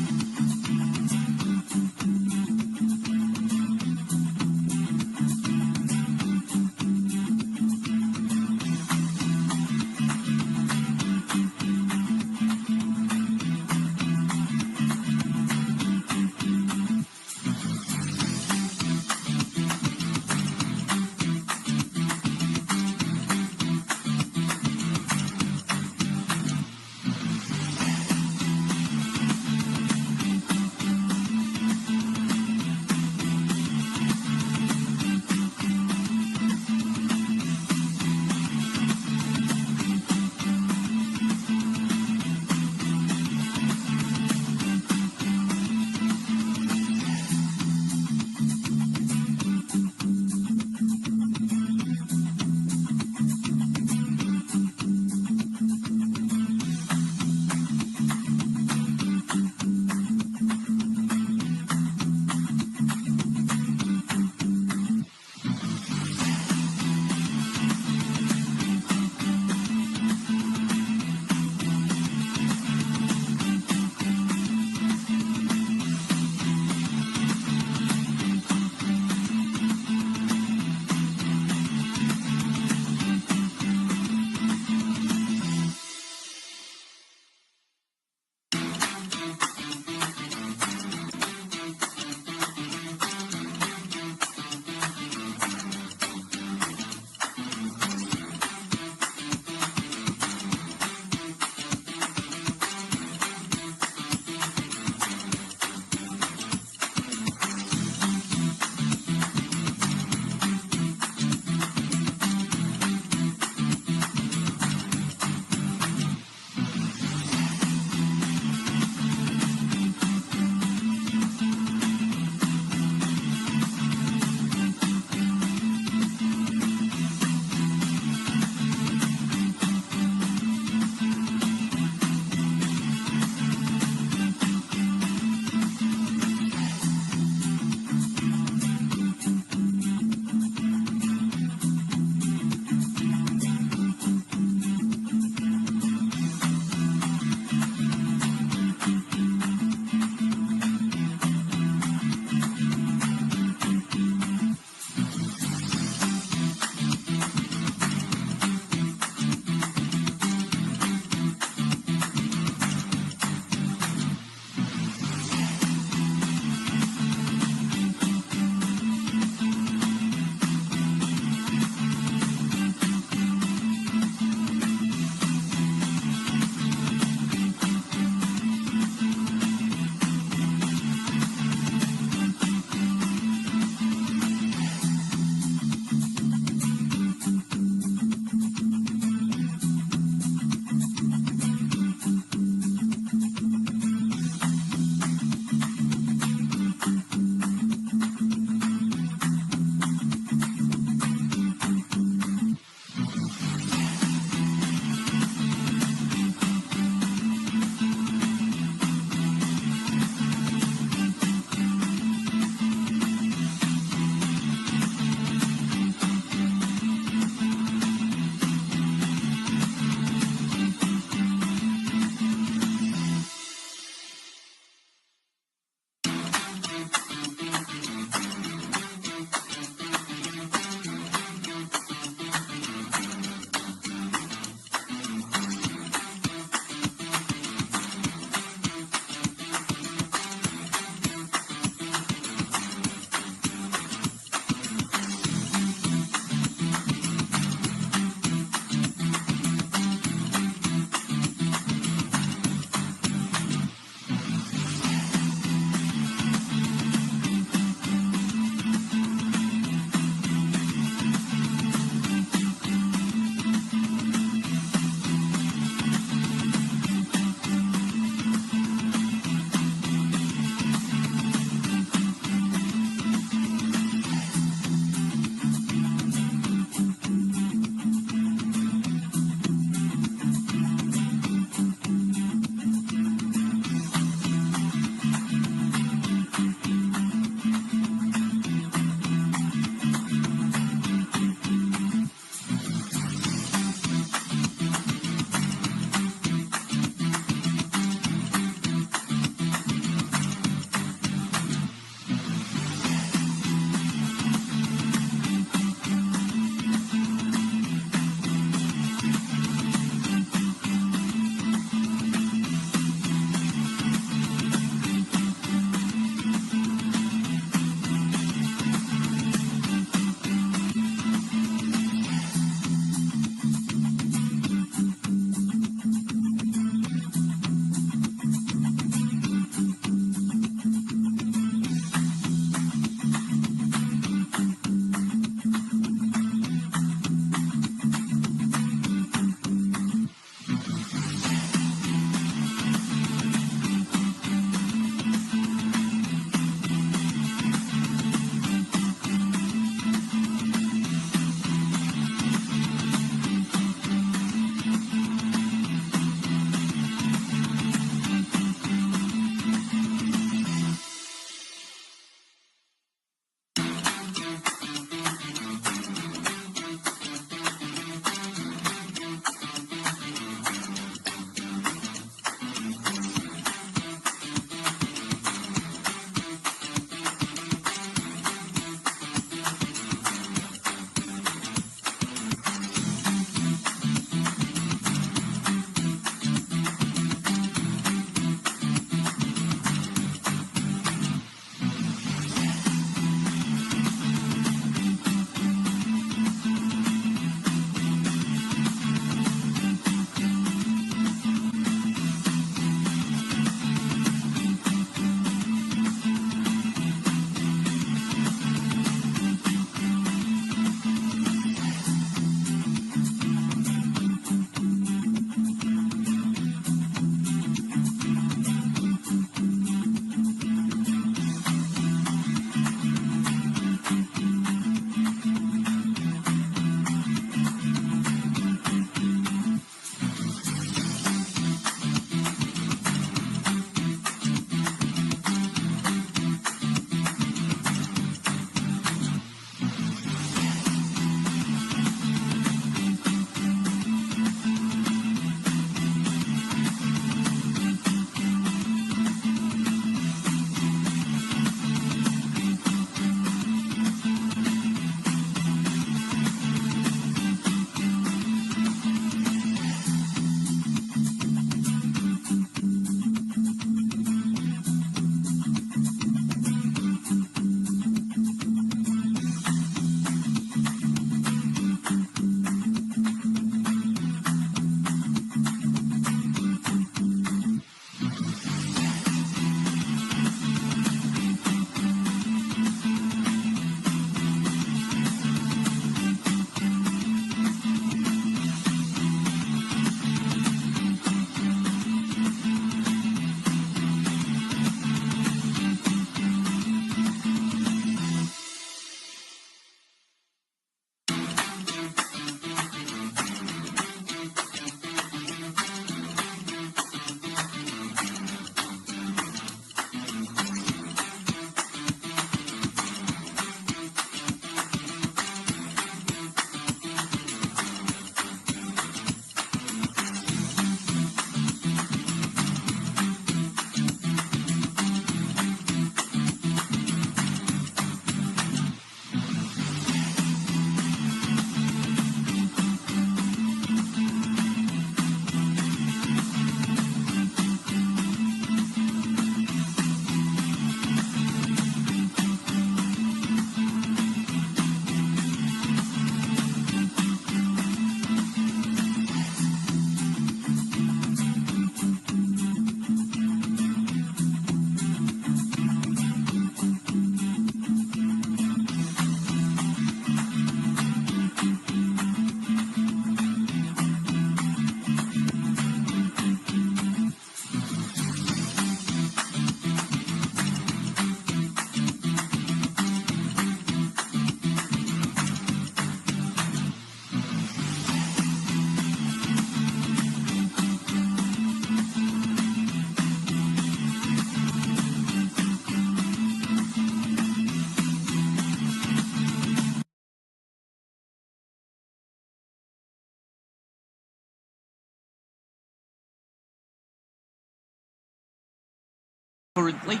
currently,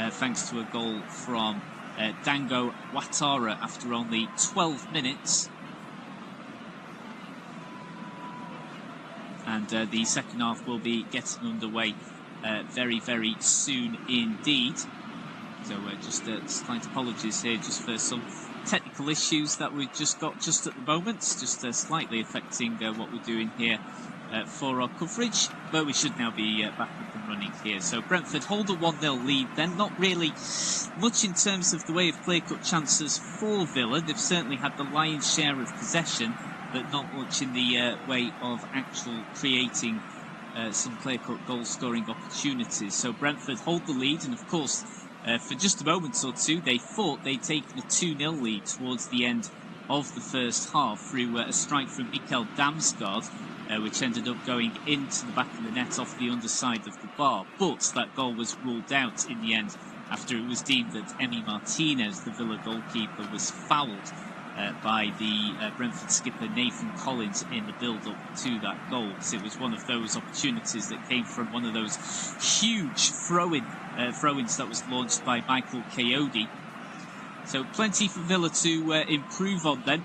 thanks to a goal from Dango Ouattara after only 12 minutes. And the second half will be getting underway very, very soon indeed. So just slight apologies here just for some technical issues that we've just got just at the moment, just slightly affecting what we're doing here for our coverage, but we should now be back up and running here. So Brentford hold a 1-0 lead then. Not really much in terms of the way of clear-cut chances for Villa. They've certainly had the lion's share of possession, but not much in the way of actual creating some clear-cut goal-scoring opportunities. So Brentford hold the lead, and of course for just a moment or two they thought they'd taken a 2-0 lead towards the end of the first half through a strike from Mikel Damsgaard, which ended up going into the back of the net off the underside of the bar. But that goal was ruled out in the end after it was deemed that Emi Martinez, the Villa goalkeeper, was fouled by the Brentford skipper Nathan Collins in the build-up to that goal. So it was one of those opportunities that came from one of those huge throw-ins that was launched by Michael Coyote. So plenty for Villa to improve on then.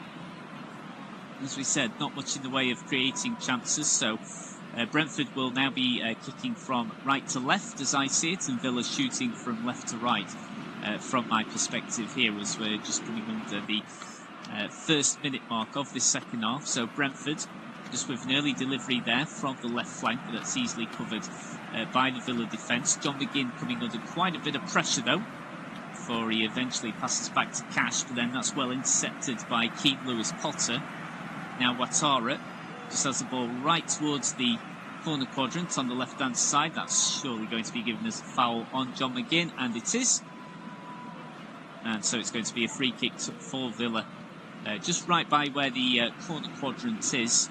As we said, not much in the way of creating chances, so Brentford will now be kicking from right to left as I see it, and Villa shooting from left to right from my perspective here as we're just coming under the first minute mark of this second half. So Brentford just with an early delivery there from the left flank, but that's easily covered by the Villa defence. John McGinn coming under quite a bit of pressure though, before he eventually passes back to Cash, but then that's well intercepted by Keith Lewis-Potter. Now Ouattara just has the ball right towards the corner quadrant on the left-hand side. That's surely going to be given as a foul on John McGinn, and it is. And so it's going to be a free kick for Villa, just right by where the corner quadrant is,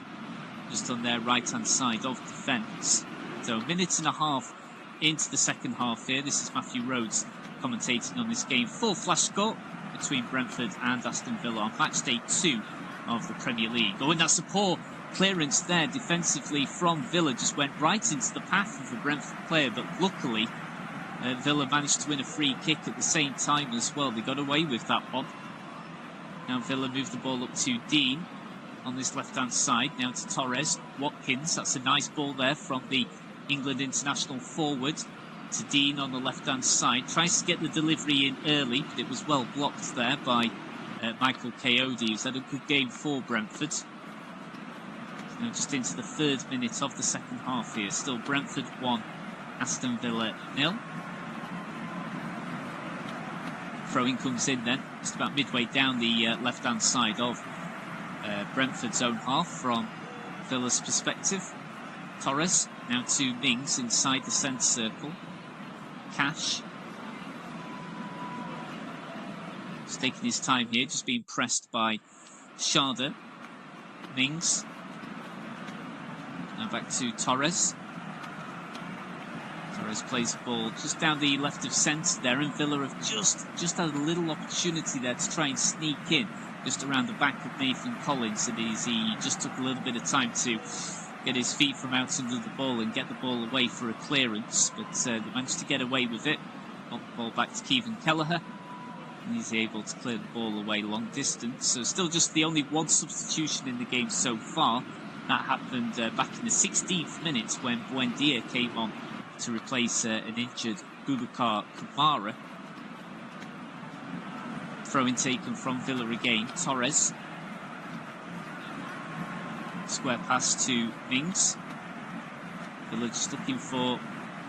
just on their right-hand side of defence. So a minute and a half into the second half here. This is Matthew Rhodes commentating on this game. Full flash score between Brentford and Aston Villa on match day 2 of the Premier League. Oh, and that's a poor clearance there defensively from Villa. Just went right into the path of the Brentford player, but luckily Villa managed to win a free kick at the same time as well. They got away with that one. Now Villa moved the ball up to Dean on this left-hand side. Now to Torres. Watkins, that's a nice ball there from the England international forward to Dean on the left-hand side. Tries to get the delivery in early, but it was well blocked there by Michael Coyote, who's had a good game for Brentford. Now just into the third minute of the second half here. Still Brentford 1, Aston Villa 0. Throw-in comes in then, just about midway down the left-hand side of Brentford's own half from Villa's perspective. Torres now to Mings inside the centre circle. Cash just taking his time here, just being pressed by Sharda. Mings now back to Torres. Torres plays the ball just down the left of centre there, and Villa have just had a little opportunity there to try and sneak in just around the back of Nathan Collins, and he just took a little bit of time to get his feet from out under the ball and get the ball away for a clearance, but they managed to get away with it. Got the ball back to Kevin Kelleher, and he's able to clear the ball away long distance. So still just the only one substitution in the game so far. That happened back in the 16th minute when Buendia came on to replace an injured Boubacar Kamara. Throw-in taken from Villa again. Torres. Square pass to Mings. Villa just looking for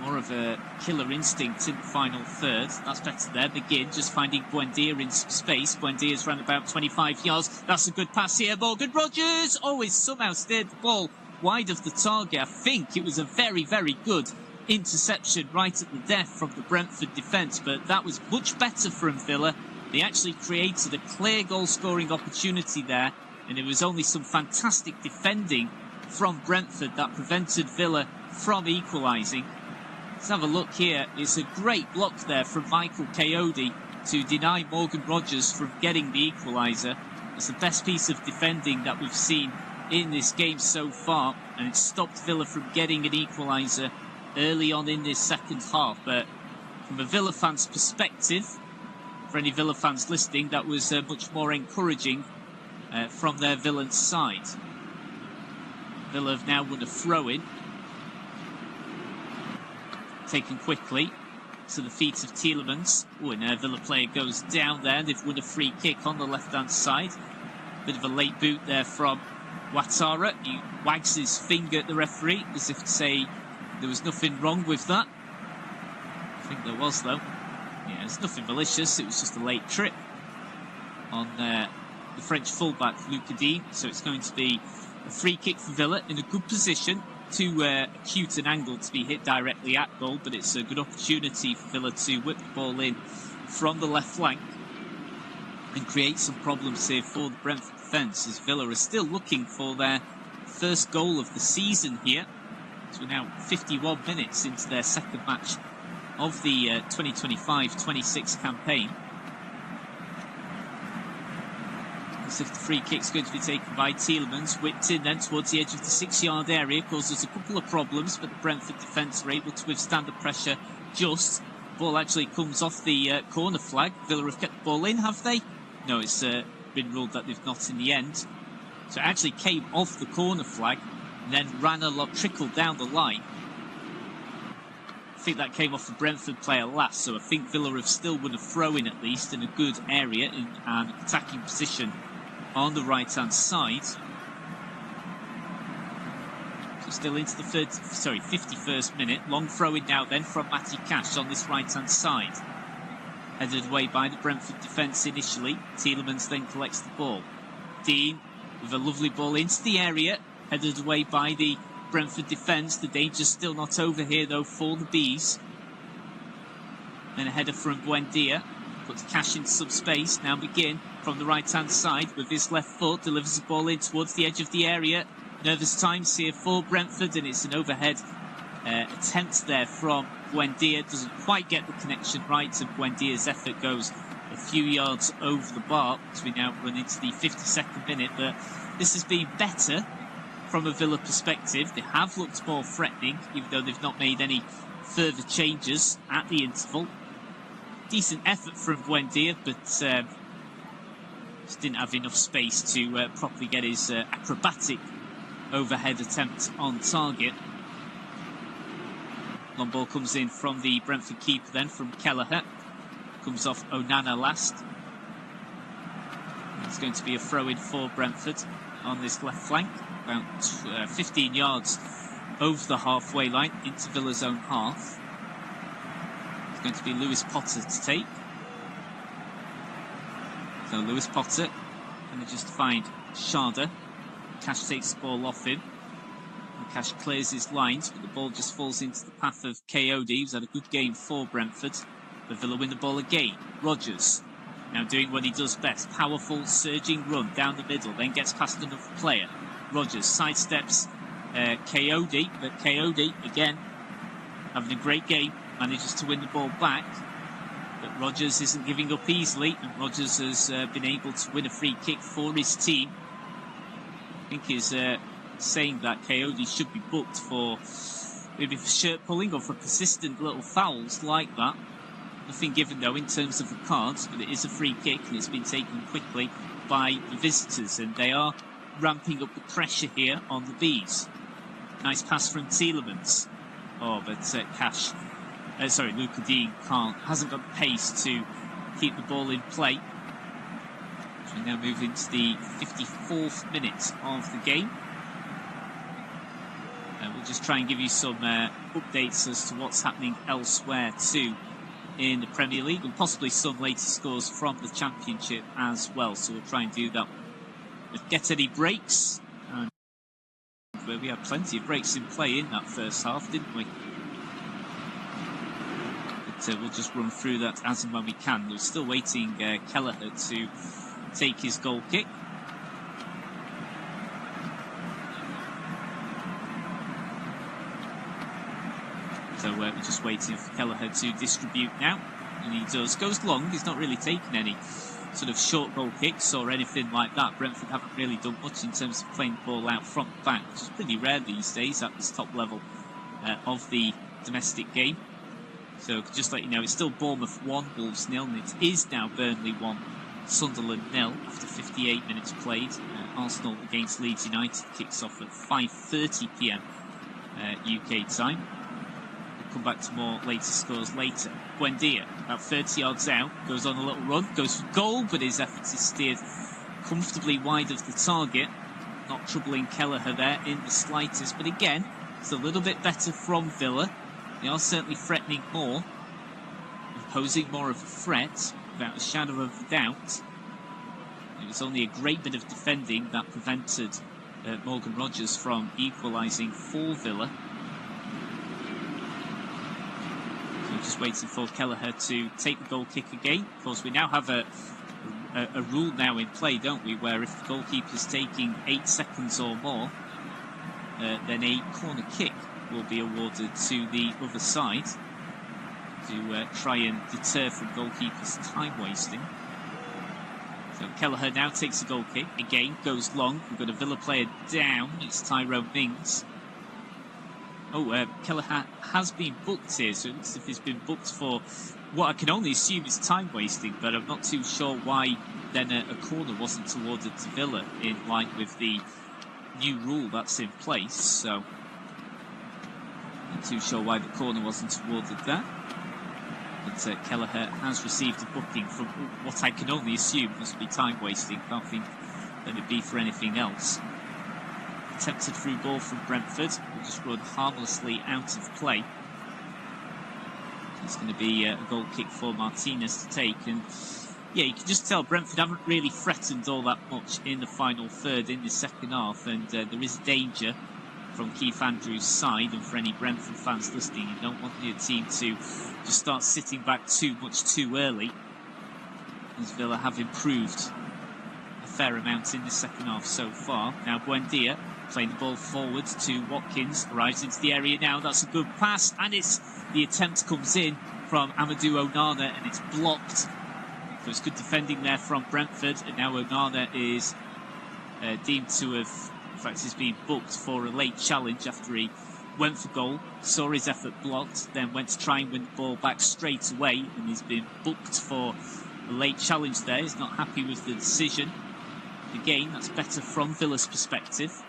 more of a killer instinct in the final third. That's better there. McGinn just finding Buendia in some space. Buendia's ran about 25 yards. That's a good pass here. Morgan Rogers always somehow steered the ball wide of the target. I think it was a very, very good interception right at the death from the Brentford defence, but that was much better from Villa. They actually created a clear goal-scoring opportunity there, and it was only some fantastic defending from Brentford that prevented Villa from equalising. Let's have a look here. It's a great block there from Michael Coyote to deny Morgan Rogers from getting the equaliser. It's the best piece of defending that we've seen in this game so far, and it stopped Villa from getting an equaliser early on in this second half. But from a Villa fan's perspective, for any Villa fans listening, that was much more encouraging from their Villa side. Villa have now won a throw-in. Taken quickly to the feet of Tielemans. Oh, and a Villa player goes down there. They've won a free kick on the left-hand side. Bit of a late boot there from Ouattara. He wags his finger at the referee as if to say there was nothing wrong with that. I think there was, though. Yeah, it's nothing malicious. It was just a late trip on the French fullback, Luca Dean. So it's going to be a free kick for Villa in a good position. Too acute an angle to be hit directly at goal, but it's a good opportunity for Villa to whip the ball in from the left flank and create some problems here for the Brentford defence, as Villa are still looking for their first goal of the season here. So we're now 51 minutes into their second match of the 2025-26 campaign. As if the free kick's going to be taken by Tielemans, whipped in then towards the edge of the 6-yard area, causes a couple of problems, but the Brentford defence are able to withstand the pressure just. The ball actually comes off the corner flag. Villa have kept the ball in, have they? No, it's been ruled that they've not in the end. So it actually came off the corner flag and then ran a lot, trickled down the line. I think that came off the Brentford player last, so I think Villa have still won a throw-in at least in a good area in an attacking position on the right-hand side. So still into the 51st minute. Long throw-in now then from Matty Cash on this right-hand side. Headed away by the Brentford defence initially. Tielemans then collects the ball. Dean with a lovely ball into the area. Headed away by the Brentford defence. The danger's still not over here though for the Bees. Then a header from Buendia. Puts Cash into some space. Now McGinn from the right-hand side with his left foot. Delivers the ball in towards the edge of the area. Nervous times here for Brentford, and it's an overhead attempt there from Buendia. Doesn't quite get the connection right, and Buendia's effort goes a few yards over the bar as we now run into the 52nd minute. But this has been better from a Villa perspective. They have looked more threatening, even though they've not made any further changes at the interval. Decent effort from Buendia, but just didn't have enough space to properly get his acrobatic overhead attempt on target. Long ball comes in from the Brentford keeper then, from Kelleher. Comes off Onana last. It's going to be a throw-in for Brentford on this left flank. About 15 yards over the halfway line into Villa's own half. It's going to be Lewis Potter to take. So Lewis Potter going to just find Sharda. Cash takes the ball off him. And Cash clears his lines, but the ball just falls into the path of Coyote. He's had a good game for Brentford. But Villa win the ball again. Rodgers now doing what he does best. Powerful surging run down the middle, then gets past another player. Rodgers sidesteps Coyote, but Coyote again having a great game, manages to win the ball back. But Rodgers isn't giving up easily, and Rodgers has been able to win a free kick for his team. I think he's saying that Coyote should be booked for maybe for shirt pulling or for persistent little fouls like that. Nothing given though in terms of the cards, but it is a free kick and it's been taken quickly by the visitors, and they are ramping up the pressure here on the Bees. Nice pass from Tielemans. Oh, but Luca Dean hasn't got the pace to keep the ball in play. So we now move into the 54th minute of the game. We'll just try and give you some updates as to what's happening elsewhere too in the Premier League, and possibly some latest scores from the Championship as well. So we'll try and do that. Get any breaks? Where we had plenty of breaks in play in that first half, didn't we? But we'll just run through that as and when we can. We're still waiting Kelleher to take his goal kick. So we're just waiting for Kelleher to distribute now, and he does. Goes long. He's not really taken any sort of short goal kicks or anything like that. Brentford haven't really done much in terms of playing the ball out front back, which is pretty rare these days at this top level of the domestic game. So just let you know, it's still Bournemouth 1, Wolves 0, and it is now Burnley 1, Sunderland 0 after 58 minutes played. Arsenal against Leeds United kicks off at 5:30 p.m. UK time. We'll come back to more later scores later. Buendia, about 30 yards out, goes on a little run, goes for goal, but his efforts is steered comfortably wide of the target. Not troubling Kelleher there in the slightest, but again, it's a little bit better from Villa. They are certainly threatening more, posing more of a threat, without a shadow of a doubt. It was only a great bit of defending that prevented Morgan Rogers from equalising for Villa. So just waiting for Kelleher to take the goal kick again. Of course, we now have a rule now in play, don't we, where if the goalkeeper's taking 8 seconds or more, then a corner kick will be awarded to the other side to try and deter from goalkeepers' time wasting. So Kelleher now takes a goal kick, again goes long. We've got a Villa player down, it's Tyrone Mings. Kelleher has been booked here, so it looks as if he's been booked for what I can only assume is time wasting, but I'm not too sure why then a corner wasn't awarded to Villa in line with the new rule that's in place. So not too sure why the corner wasn't awarded there. But Kelleher has received a booking from what I can only assume must be time wasting. Can't think that it'd be for anything else. Attempted through ball from Brentford, will just run harmlessly out of play. It's going to be a goal kick for Martinez to take, and yeah, you can just tell Brentford haven't really threatened all that much in the final third in the second half, and there is danger from Keith Andrews' side. And for any Brentford fans listening, you don't want your team to just start sitting back too much too early, as Villa have improved a fair amount in the second half so far. Now Buendia playing the ball forward to Watkins, arrives into the area now. That's a good pass, and the attempt comes in from Amadou Onana, and it's blocked. So it's good defending there from Brentford, and now Onana is deemed to have, in fact, he's been booked for a late challenge after he went for goal, saw his effort blocked, then went to try and win the ball back straight away, and he's been booked for a late challenge there. He's not happy with the decision. Again, that's better from Villa's perspective.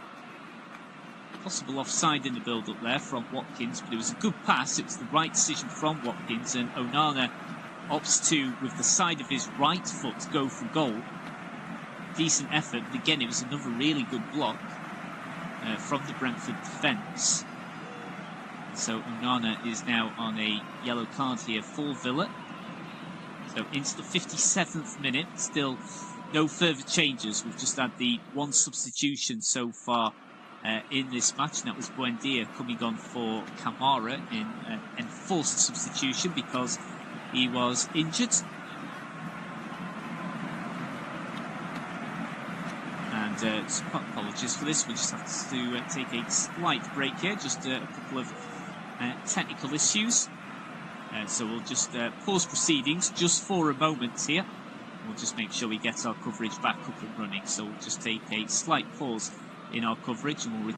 Possible offside in the build-up there from Watkins, but it was a good pass. It was the right decision from Watkins, and Onana opts to, with the side of his right foot, go for goal. Decent effort, but again, it was another really good block from the Brentford defence. So Onana is now on a yellow card here for Villa. So into the 57th minute, still no further changes. We've just had the one substitution so far in this match, and that was Buendia coming on for Kamara in an enforced substitution because he was injured. And apologies for this, we just have to take a slight break here, just a couple of technical issues. So we'll just pause proceedings just for a moment here. We'll just make sure we get our coverage back up and running. So we'll just take a slight pause in our coverage, and we'll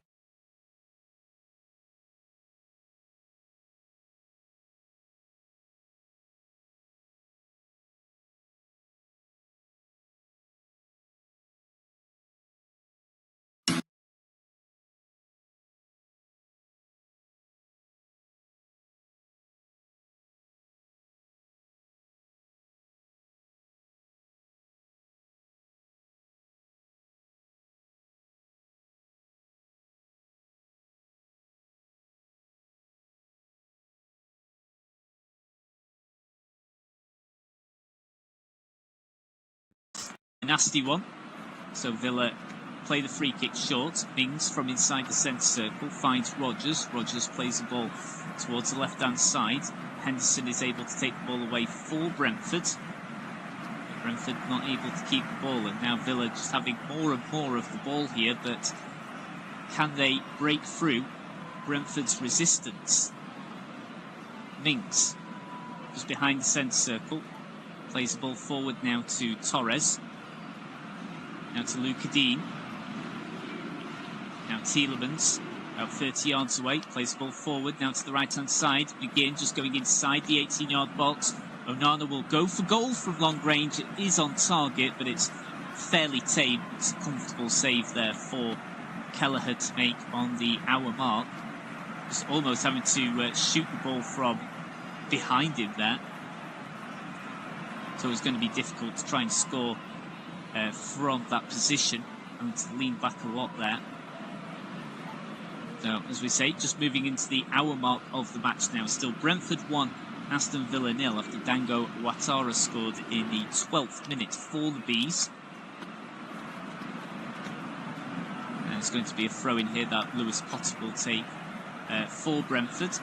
a nasty one. So Villa play the free kick short. Mings from inside the centre circle finds Rogers. Rogers plays the ball towards the left-hand side. Henderson is able to take the ball away for Brentford. Brentford not able to keep the ball, and now Villa just having more and more of the ball here, but can they break through Brentford's resistance? Mings just behind the centre circle. Plays the ball forward now to Torres. Now to Luka Dean. Now Tielemans About 30 yards away, plays the ball forward, now to the right-hand side. McGinn just going inside the 18-yard box. Onana will go for goal from long range. It is on target, but it's fairly tame. It's a comfortable save there for Kelleher to make on the hour mark. Just almost having to shoot the ball from behind him there. So it's going to be difficult to try and score from that position, and to lean back a lot there. So, as we say, just moving into the hour mark of the match now. Still Brentford 1, Aston Villa 0 after Dango Ouattara scored in the 12th minute for the Bees. And it's going to be a throw in here that Lewis Potter will take for Brentford.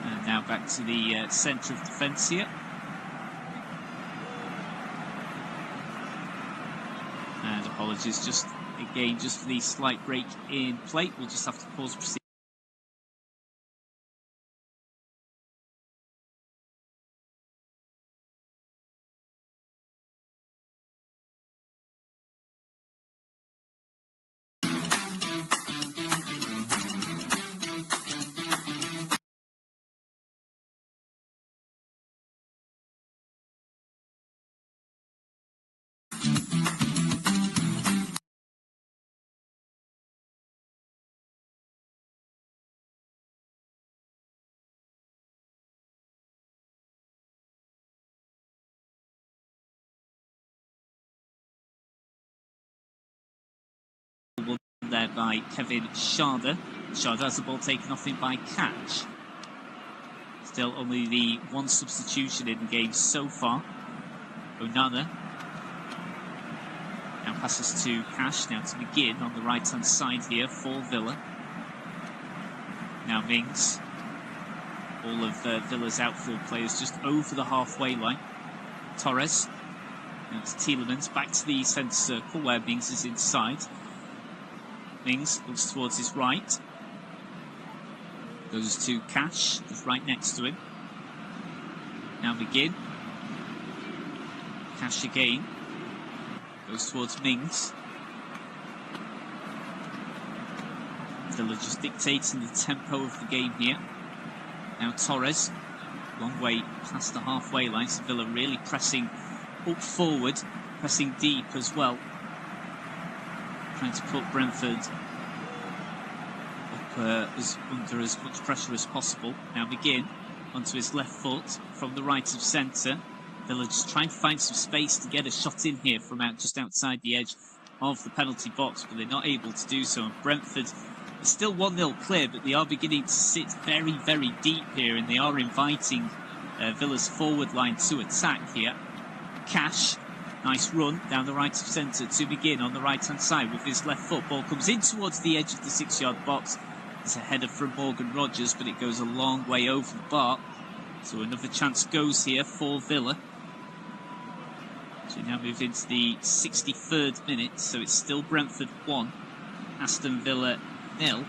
And now back to the centre of defence here. And apologies, just again, just for the slight break in play. We'll just have to pause proceedings. There by Kevin Schade. Schade has the ball taken off him by Catch. Still only the one substitution in the game so far. Onana now passes to Cash, now to McGinn on the right hand side here for Villa. Now Mings. All of Villa's outfield players just over the halfway line. Torres. Now to Tielemans, back to the centre circle where Mings is inside. Mings looks towards his right. Goes to Cash, just right next to him. Now McGinn. Cash again. Goes towards Mings. Villa just dictating the tempo of the game here. Now Torres. Long way past the halfway line, so Villa really pressing up forward, pressing deep as well. Trying to put Brentford up under as much pressure as possible. Now McGinn onto his left foot from the right of centre. Villa just trying to find some space to get a shot in here from just outside the edge of the penalty box, but they're not able to do so. And Brentford is still 1-0 clear, but they are beginning to sit very, very deep here, and they are inviting Villa's forward line to attack here. Cash. Nice run down the right of centre to McGinn on the right-hand side with his left foot. Ball comes in towards the edge of the 6-yard box. It's a header from Morgan Rogers, but it goes a long way over the bar. So another chance goes here for Villa. So we now move into the 63rd minute. So it's still Brentford 1, Aston Villa 0.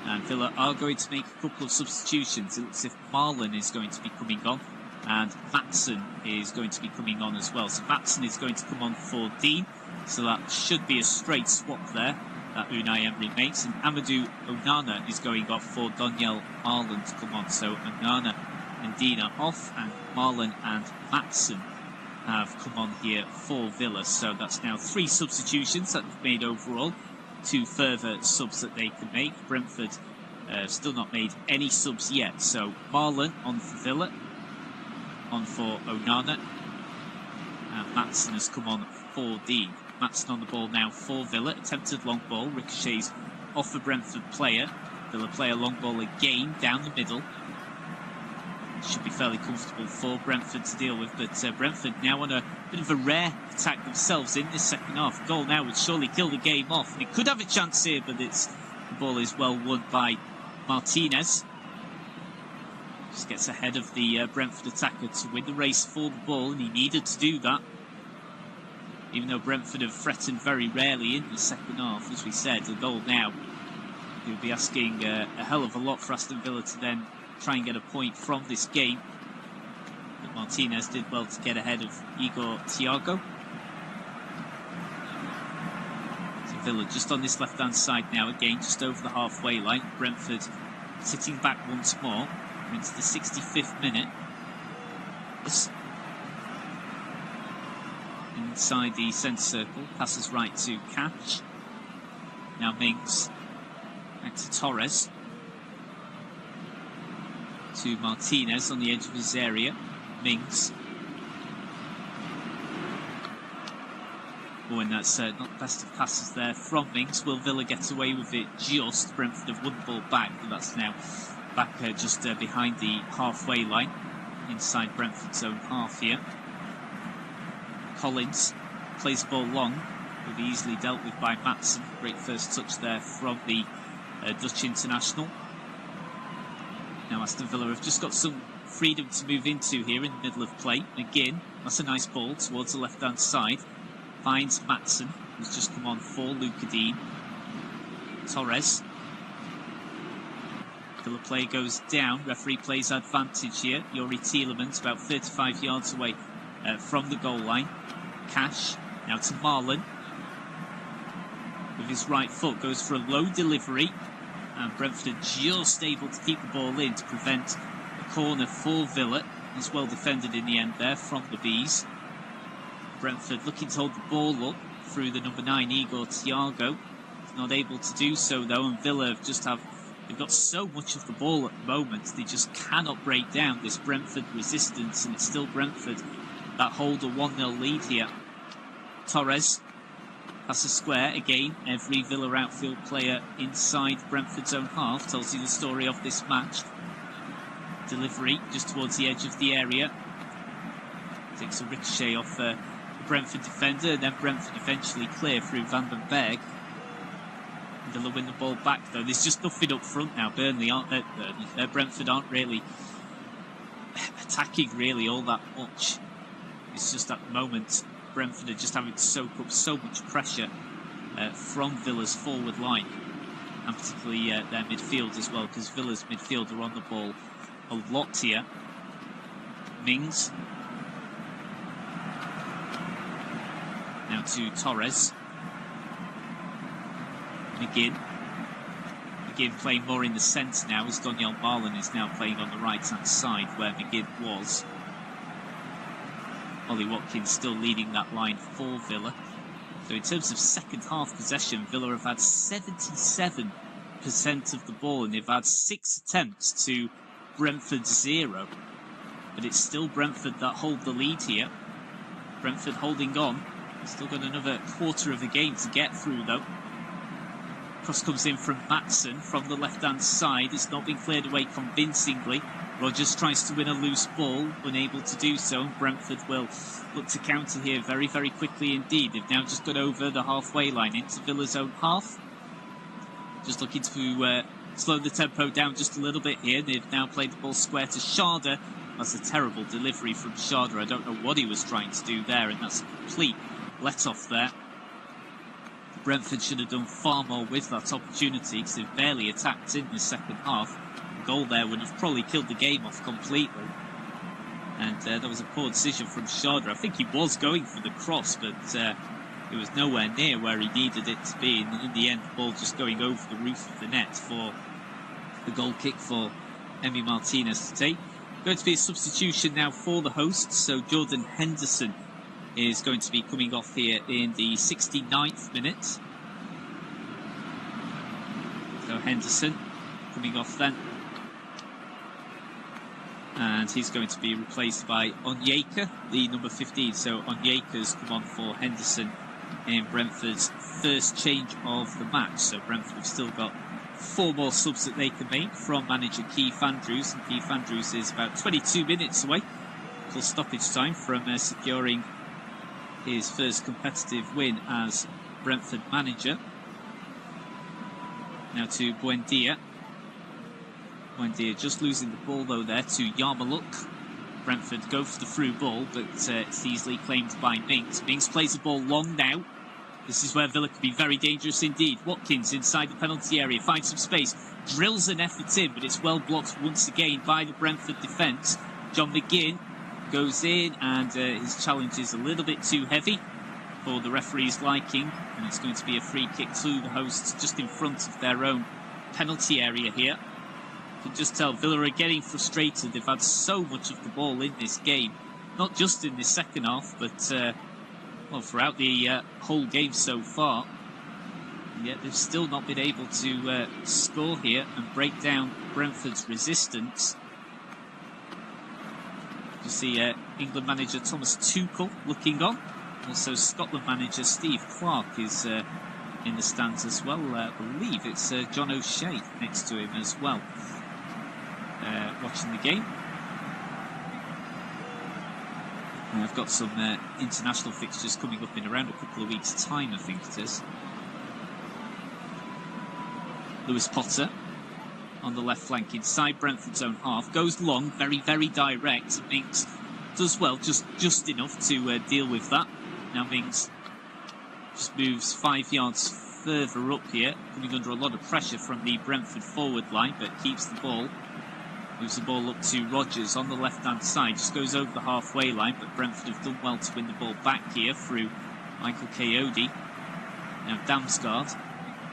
And Villa are going to make a couple of substitutions. It looks as if Marlon is going to be coming on, and Matson is going to be coming on as well. So Matson is going to come on for Dean. So that should be a straight swap there that Unai Emery makes. And Amadou Onana is going off for Daniel Marlon to come on. So Onana and Dean are off, and Marlon and Matson have come on here for Villa. So that's now 3 substitutions that they've made overall. 2 further subs that they can make. Brentford still not made any subs yet. So Marlon on for Villa, on for Onana, and Matson has come on for Dean. Matson on the ball now for Villa. Attempted long ball, ricochets off a Brentford player. Villa play a long ball again down the middle. Should be fairly comfortable for Brentford to deal with, but Brentford now on a bit of a rare attack themselves in this second half. A goal now would surely kill the game off, and it could have a chance here, but the ball is well won by Martinez. Just gets ahead of the Brentford attacker to win the race for the ball, and he needed to do that. Even though Brentford have threatened very rarely in the second half, as we said, a goal now, he'll be asking a hell of a lot for Aston Villa to then try and get a point from this game. But Martinez did well to get ahead of Igor Thiago. Villa just on this left-hand side now, again just over the halfway line. Brentford sitting back once more into the 65th minute. Inside the centre circle, passes right to Cash. Now Mings, back to Torres. To Martinez on the edge of his area. Mings. Oh, and that's not the best of passes there from Mings. Will Villa get away with it just? Brentford have won the ball back, but that's now back just behind the halfway line. Inside Brentford's own half here. Collins plays the ball long. Will be easily dealt with by Maatsen. Great first touch there from the Dutch international. Now Aston Villa have just got some freedom to move into here in the middle of play. McGinn, that's a nice ball towards the left-hand side. Finds Maatsen, who's just come on for Luca Dean. Torres. Villa play goes down. Referee plays advantage here. Yuri Tielemans about 35 yards away from the goal line. Cash, now to Marlon. With his right foot, goes for a low delivery. And Brentford just able to keep the ball in to prevent a corner for Villa. It's well defended in the end there from the Bees. Brentford looking to hold the ball up through the number 9, Igor Thiago. He's not able to do so though, and Villa they've got so much of the ball at the moment, they just cannot break down this Brentford resistance, and it's still Brentford that hold a 1-0 lead here. Torres passes square again. Every Villa outfield player inside Brentford's own half tells you the story of this match. Delivery just towards the edge of the area. Takes a ricochet off the Brentford defender, and then Brentford eventually clear through Van den Berg. Villa win the ball back though. There's just nothing up front now. Brentford aren't really attacking really all that much. It's just at the moment Brentford are just having to soak up so much pressure from Villa's forward line, and particularly their midfield as well, because Villa's midfield are on the ball a lot here. Mings. Now to Torres. McGinn playing more in the centre now, as Donyell Marlon is now playing on the right-hand side where McGinn was. Ollie Watkins still leading that line for Villa. So in terms of second half possession, Villa have had 77% of the ball, and they've had 6 attempts to Brentford's 0. But it's still Brentford that hold the lead here. Brentford holding on. Still got another quarter of the game to get through though. Cross comes in from Maatsen from the left-hand side. It's not been cleared away convincingly. Rodgers tries to win a loose ball, unable to do so. Brentford will look to counter here very, very quickly indeed. They've now just got over the halfway line into Villa's own half. Just looking to slow the tempo down just a little bit here. They've now played the ball square to Sharda. That's a terrible delivery from Sharda. I don't know what he was trying to do there, and that's a complete let-off there. Brentford should have done far more with that opportunity, because they've barely attacked in the second half. The goal there would have probably killed the game off completely. And that was a poor decision from Sharda. I think he was going for the cross, but it was nowhere near where he needed it to be. And in the end, the ball just going over the roof of the net for the goal kick for Emi Martinez to take. Going to be a substitution now for the hosts. So Jordan Henderson is going to be coming off here in the 69th minute. So Henderson coming off then. And he's going to be replaced by Onyeka, the number 15. So Onyeka's come on for Henderson in Brentford's first change of the match. So Brentford have still got 4 more subs that they can make from manager Keith Andrews. And Keith Andrews is about 22 minutes away till stoppage time from securing his first competitive win as Brentford manager. Now to Buendia. Buendia just losing the ball though there to Yarmouk. Brentford go for the through ball, but it's easily claimed by Mings. Mings plays the ball long now. This is where Villa could be very dangerous indeed. Watkins inside the penalty area, finds some space, drills an effort in, but it's well blocked once again by the Brentford defence. John McGinn goes in, and his challenge is a little bit too heavy for the referee's liking, and it's going to be a free kick to the hosts just in front of their own penalty area here. You can just tell Villa are getting frustrated. They've had so much of the ball in this game, not just in this second half, but well, throughout the whole game so far. And yet they've still not been able to score here and break down Brentford's resistance. You see England manager Thomas Tuchel looking on. Also Scotland manager Steve Clarke is in the stands as well. I believe it's John O'Shea next to him as well, watching the game. And I've got some international fixtures coming up in around a couple of weeks' time, I think it is. Lewis Potter on the left flank inside Brentford's own half. Goes long, very, very direct. Mings does well, just enough to deal with that. Now Mings just moves 5 yards further up here, coming under a lot of pressure from the Brentford forward line, but keeps the ball. Moves the ball up to Rodgers on the left-hand side. Just goes over the halfway line, but Brentford have done well to win the ball back here through Michael Coyote. Now Damsgaard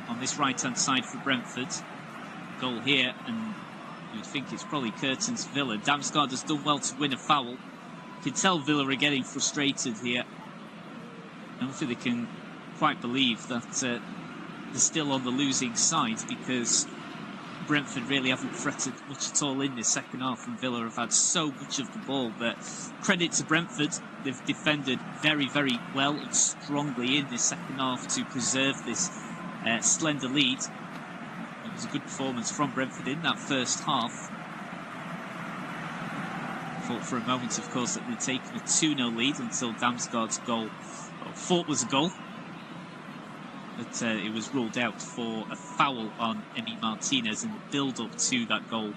on this right-hand side for Brentford. Goal here, and you'd think it's probably Curtin's Villa. Damsgaard has done well to win a foul. You can tell Villa are getting frustrated here. I don't think they can quite believe that they're still on the losing side, because Brentford really haven't threatened much at all in this second half, and Villa have had so much of the ball. But credit to Brentford, they've defended very, very well and strongly in this second half to preserve this slender lead. It was a good performance from Brentford in that first half. Thought for a moment, of course, that they'd taken a 2-0 lead until Damsgaard's goal, thought was a goal, but it was ruled out for a foul on Emi Martinez in the build-up to that goal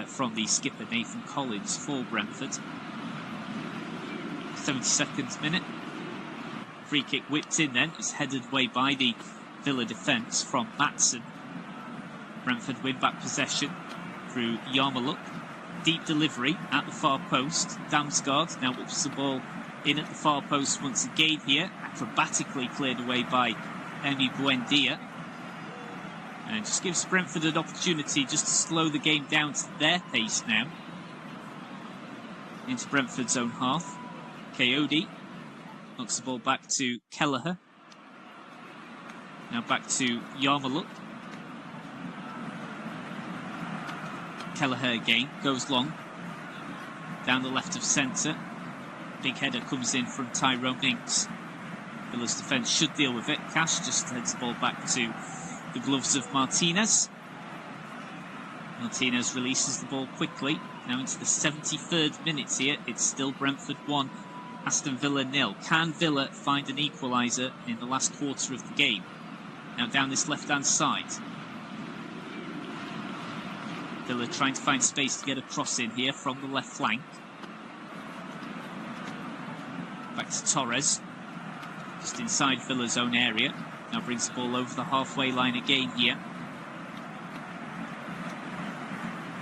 from the skipper Nathan Collins for Brentford. 72nd minute. Free kick whipped in then. It's headed away by the Villa defence from Maatsen. Brentford win back possession through Yarmouk. Deep delivery at the far post. Damsgaard now whips the ball in at the far post once again here. Acrobatically cleared away by Emi Buendia. And just gives Brentford an opportunity just to slow the game down to their pace now. Into Brentford's own half. Coyote knocks the ball back to Kelleher. Now back to Yarmouk. Kelleher again, goes long. Down the left of centre. Big header comes in from Tyrone Mings. Villa's defence should deal with it. Cash just heads the ball back to the gloves of Martinez. Martinez releases the ball quickly. Now into the 73rd minute here. It's still Brentford 1, Aston Villa 0. Can Villa find an equaliser in the last quarter of the game? Now down this left-hand side. Villa trying to find space to get a cross in here from the left flank. Back to Torres. Just inside Villa's own area. Now brings the ball over the halfway line again here.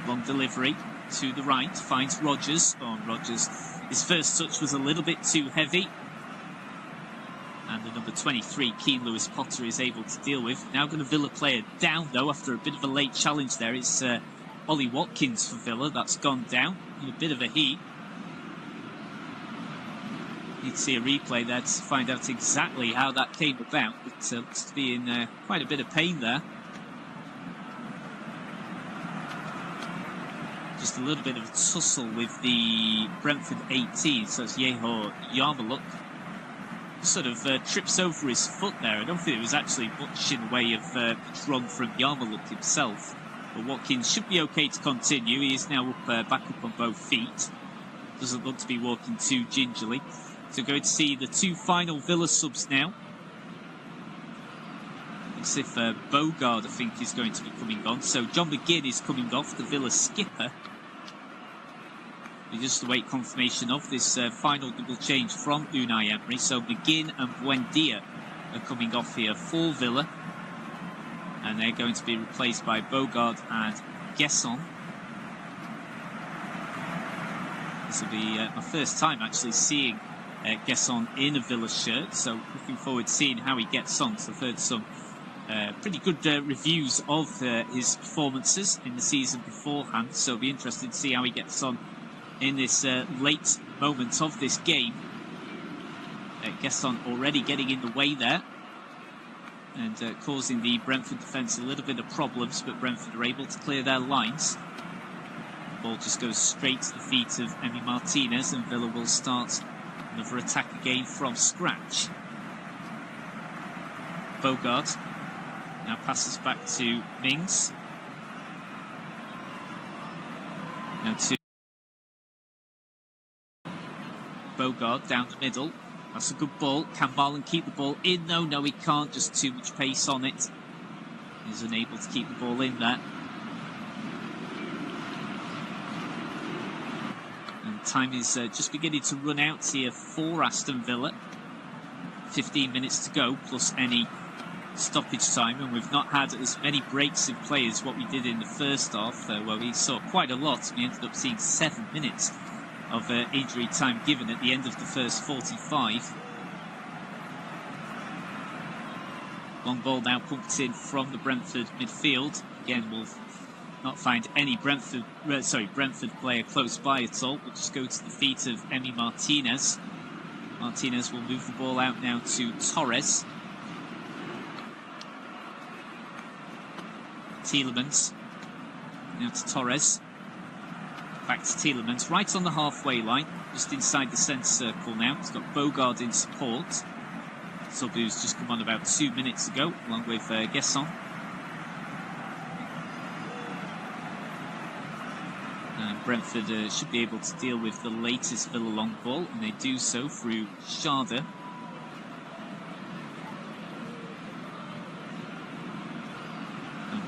Long delivery to the right. Finds Rodgers. Oh, Rodgers. His first touch was a little bit too heavy. And the number 23, Keane Lewis Potter, is able to deal with. Now going to Villa player down, though, after a bit of a late challenge there. It's Ollie Watkins for Villa. That's gone down in a bit of a heat. Need to see a replay there to find out exactly how that came about. It looks to be in quite a bit of pain there. Just a little bit of a tussle with the Brentford 18. So it's Yeho Yarmouk. Sort of trips over his foot there. I don't think it was actually much in the way of wrong from Yarmouk himself. But Watkins should be okay to continue. He is now back up on both feet. Doesn't look to be walking too gingerly. So going to see the two final Villa subs now. Looks if Bogard, I think, is going to be coming on. So John McGinn is coming off, the Villa skipper. We just await confirmation of this final double change from Unai Emery. So McGinn and Buendia are coming off here for Villa. And they're going to be replaced by Bogard and Gesson. This will be my first time actually seeing Gesson in a Villa shirt, so looking forward to seeing how he gets on. So I've heard some pretty good reviews of his performances in the season beforehand, so it'll be interesting to see how he gets on in this late moment of this game. Gesson already getting in the way there and causing the Brentford defence a little bit of problems, but Brentford are able to clear their lines. The ball just goes straight to the feet of Emi Martinez, and Villa will start another attack again from scratch. Bogard now passes back to Mings. Now to Bogard down the middle. That's a good ball. Can Marlon keep the ball in? No, he can't. Just too much pace on it. He's unable to keep the ball in there. And time is just beginning to run out here for Aston Villa. 15 minutes to go, plus any stoppage time, and we've not had as many breaks in play as what we did in the first half, where we saw quite a lot. We ended up seeing 7 minutes of injury time given at the end of the first 45. Long ball now pumped in from the Brentford midfield. Again, we'll not find any Brentford player close by at all. We'll just go to the feet of Emi Martinez. Martinez will move the ball out now to Torres. Tielemans. Now to Torres. Back to Tielemans, right on the halfway line, just inside the centre circle now. He's got Bogard in support. Sub who's just come on about 2 minutes ago, along with Gesson. Brentford should be able to deal with the latest Villa long ball, and they do so through Sharda.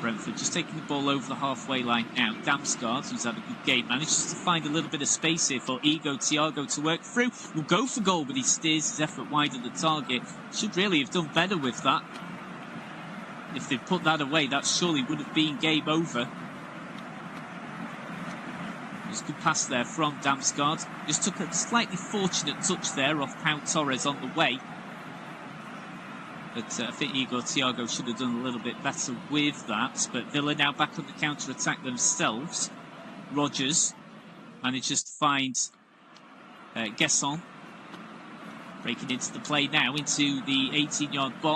Brentford just taking the ball over the halfway line now. Damsgaard, who's had a good game, manages to find a little bit of space here for Thiago to work through. Will go for goal, but he steers his effort wide of the target. Should really have done better with that. If they'd put that away, that surely would have been game over. Just a good pass there from Damsgaard. Just took a slightly fortunate touch there off Pau Torres on the way. But I think Thiago should have done a little bit better with that. But Villa now back on the counter-attack themselves. Rodgers manages to find Gesson. Breaking into the play now into the 18-yard box.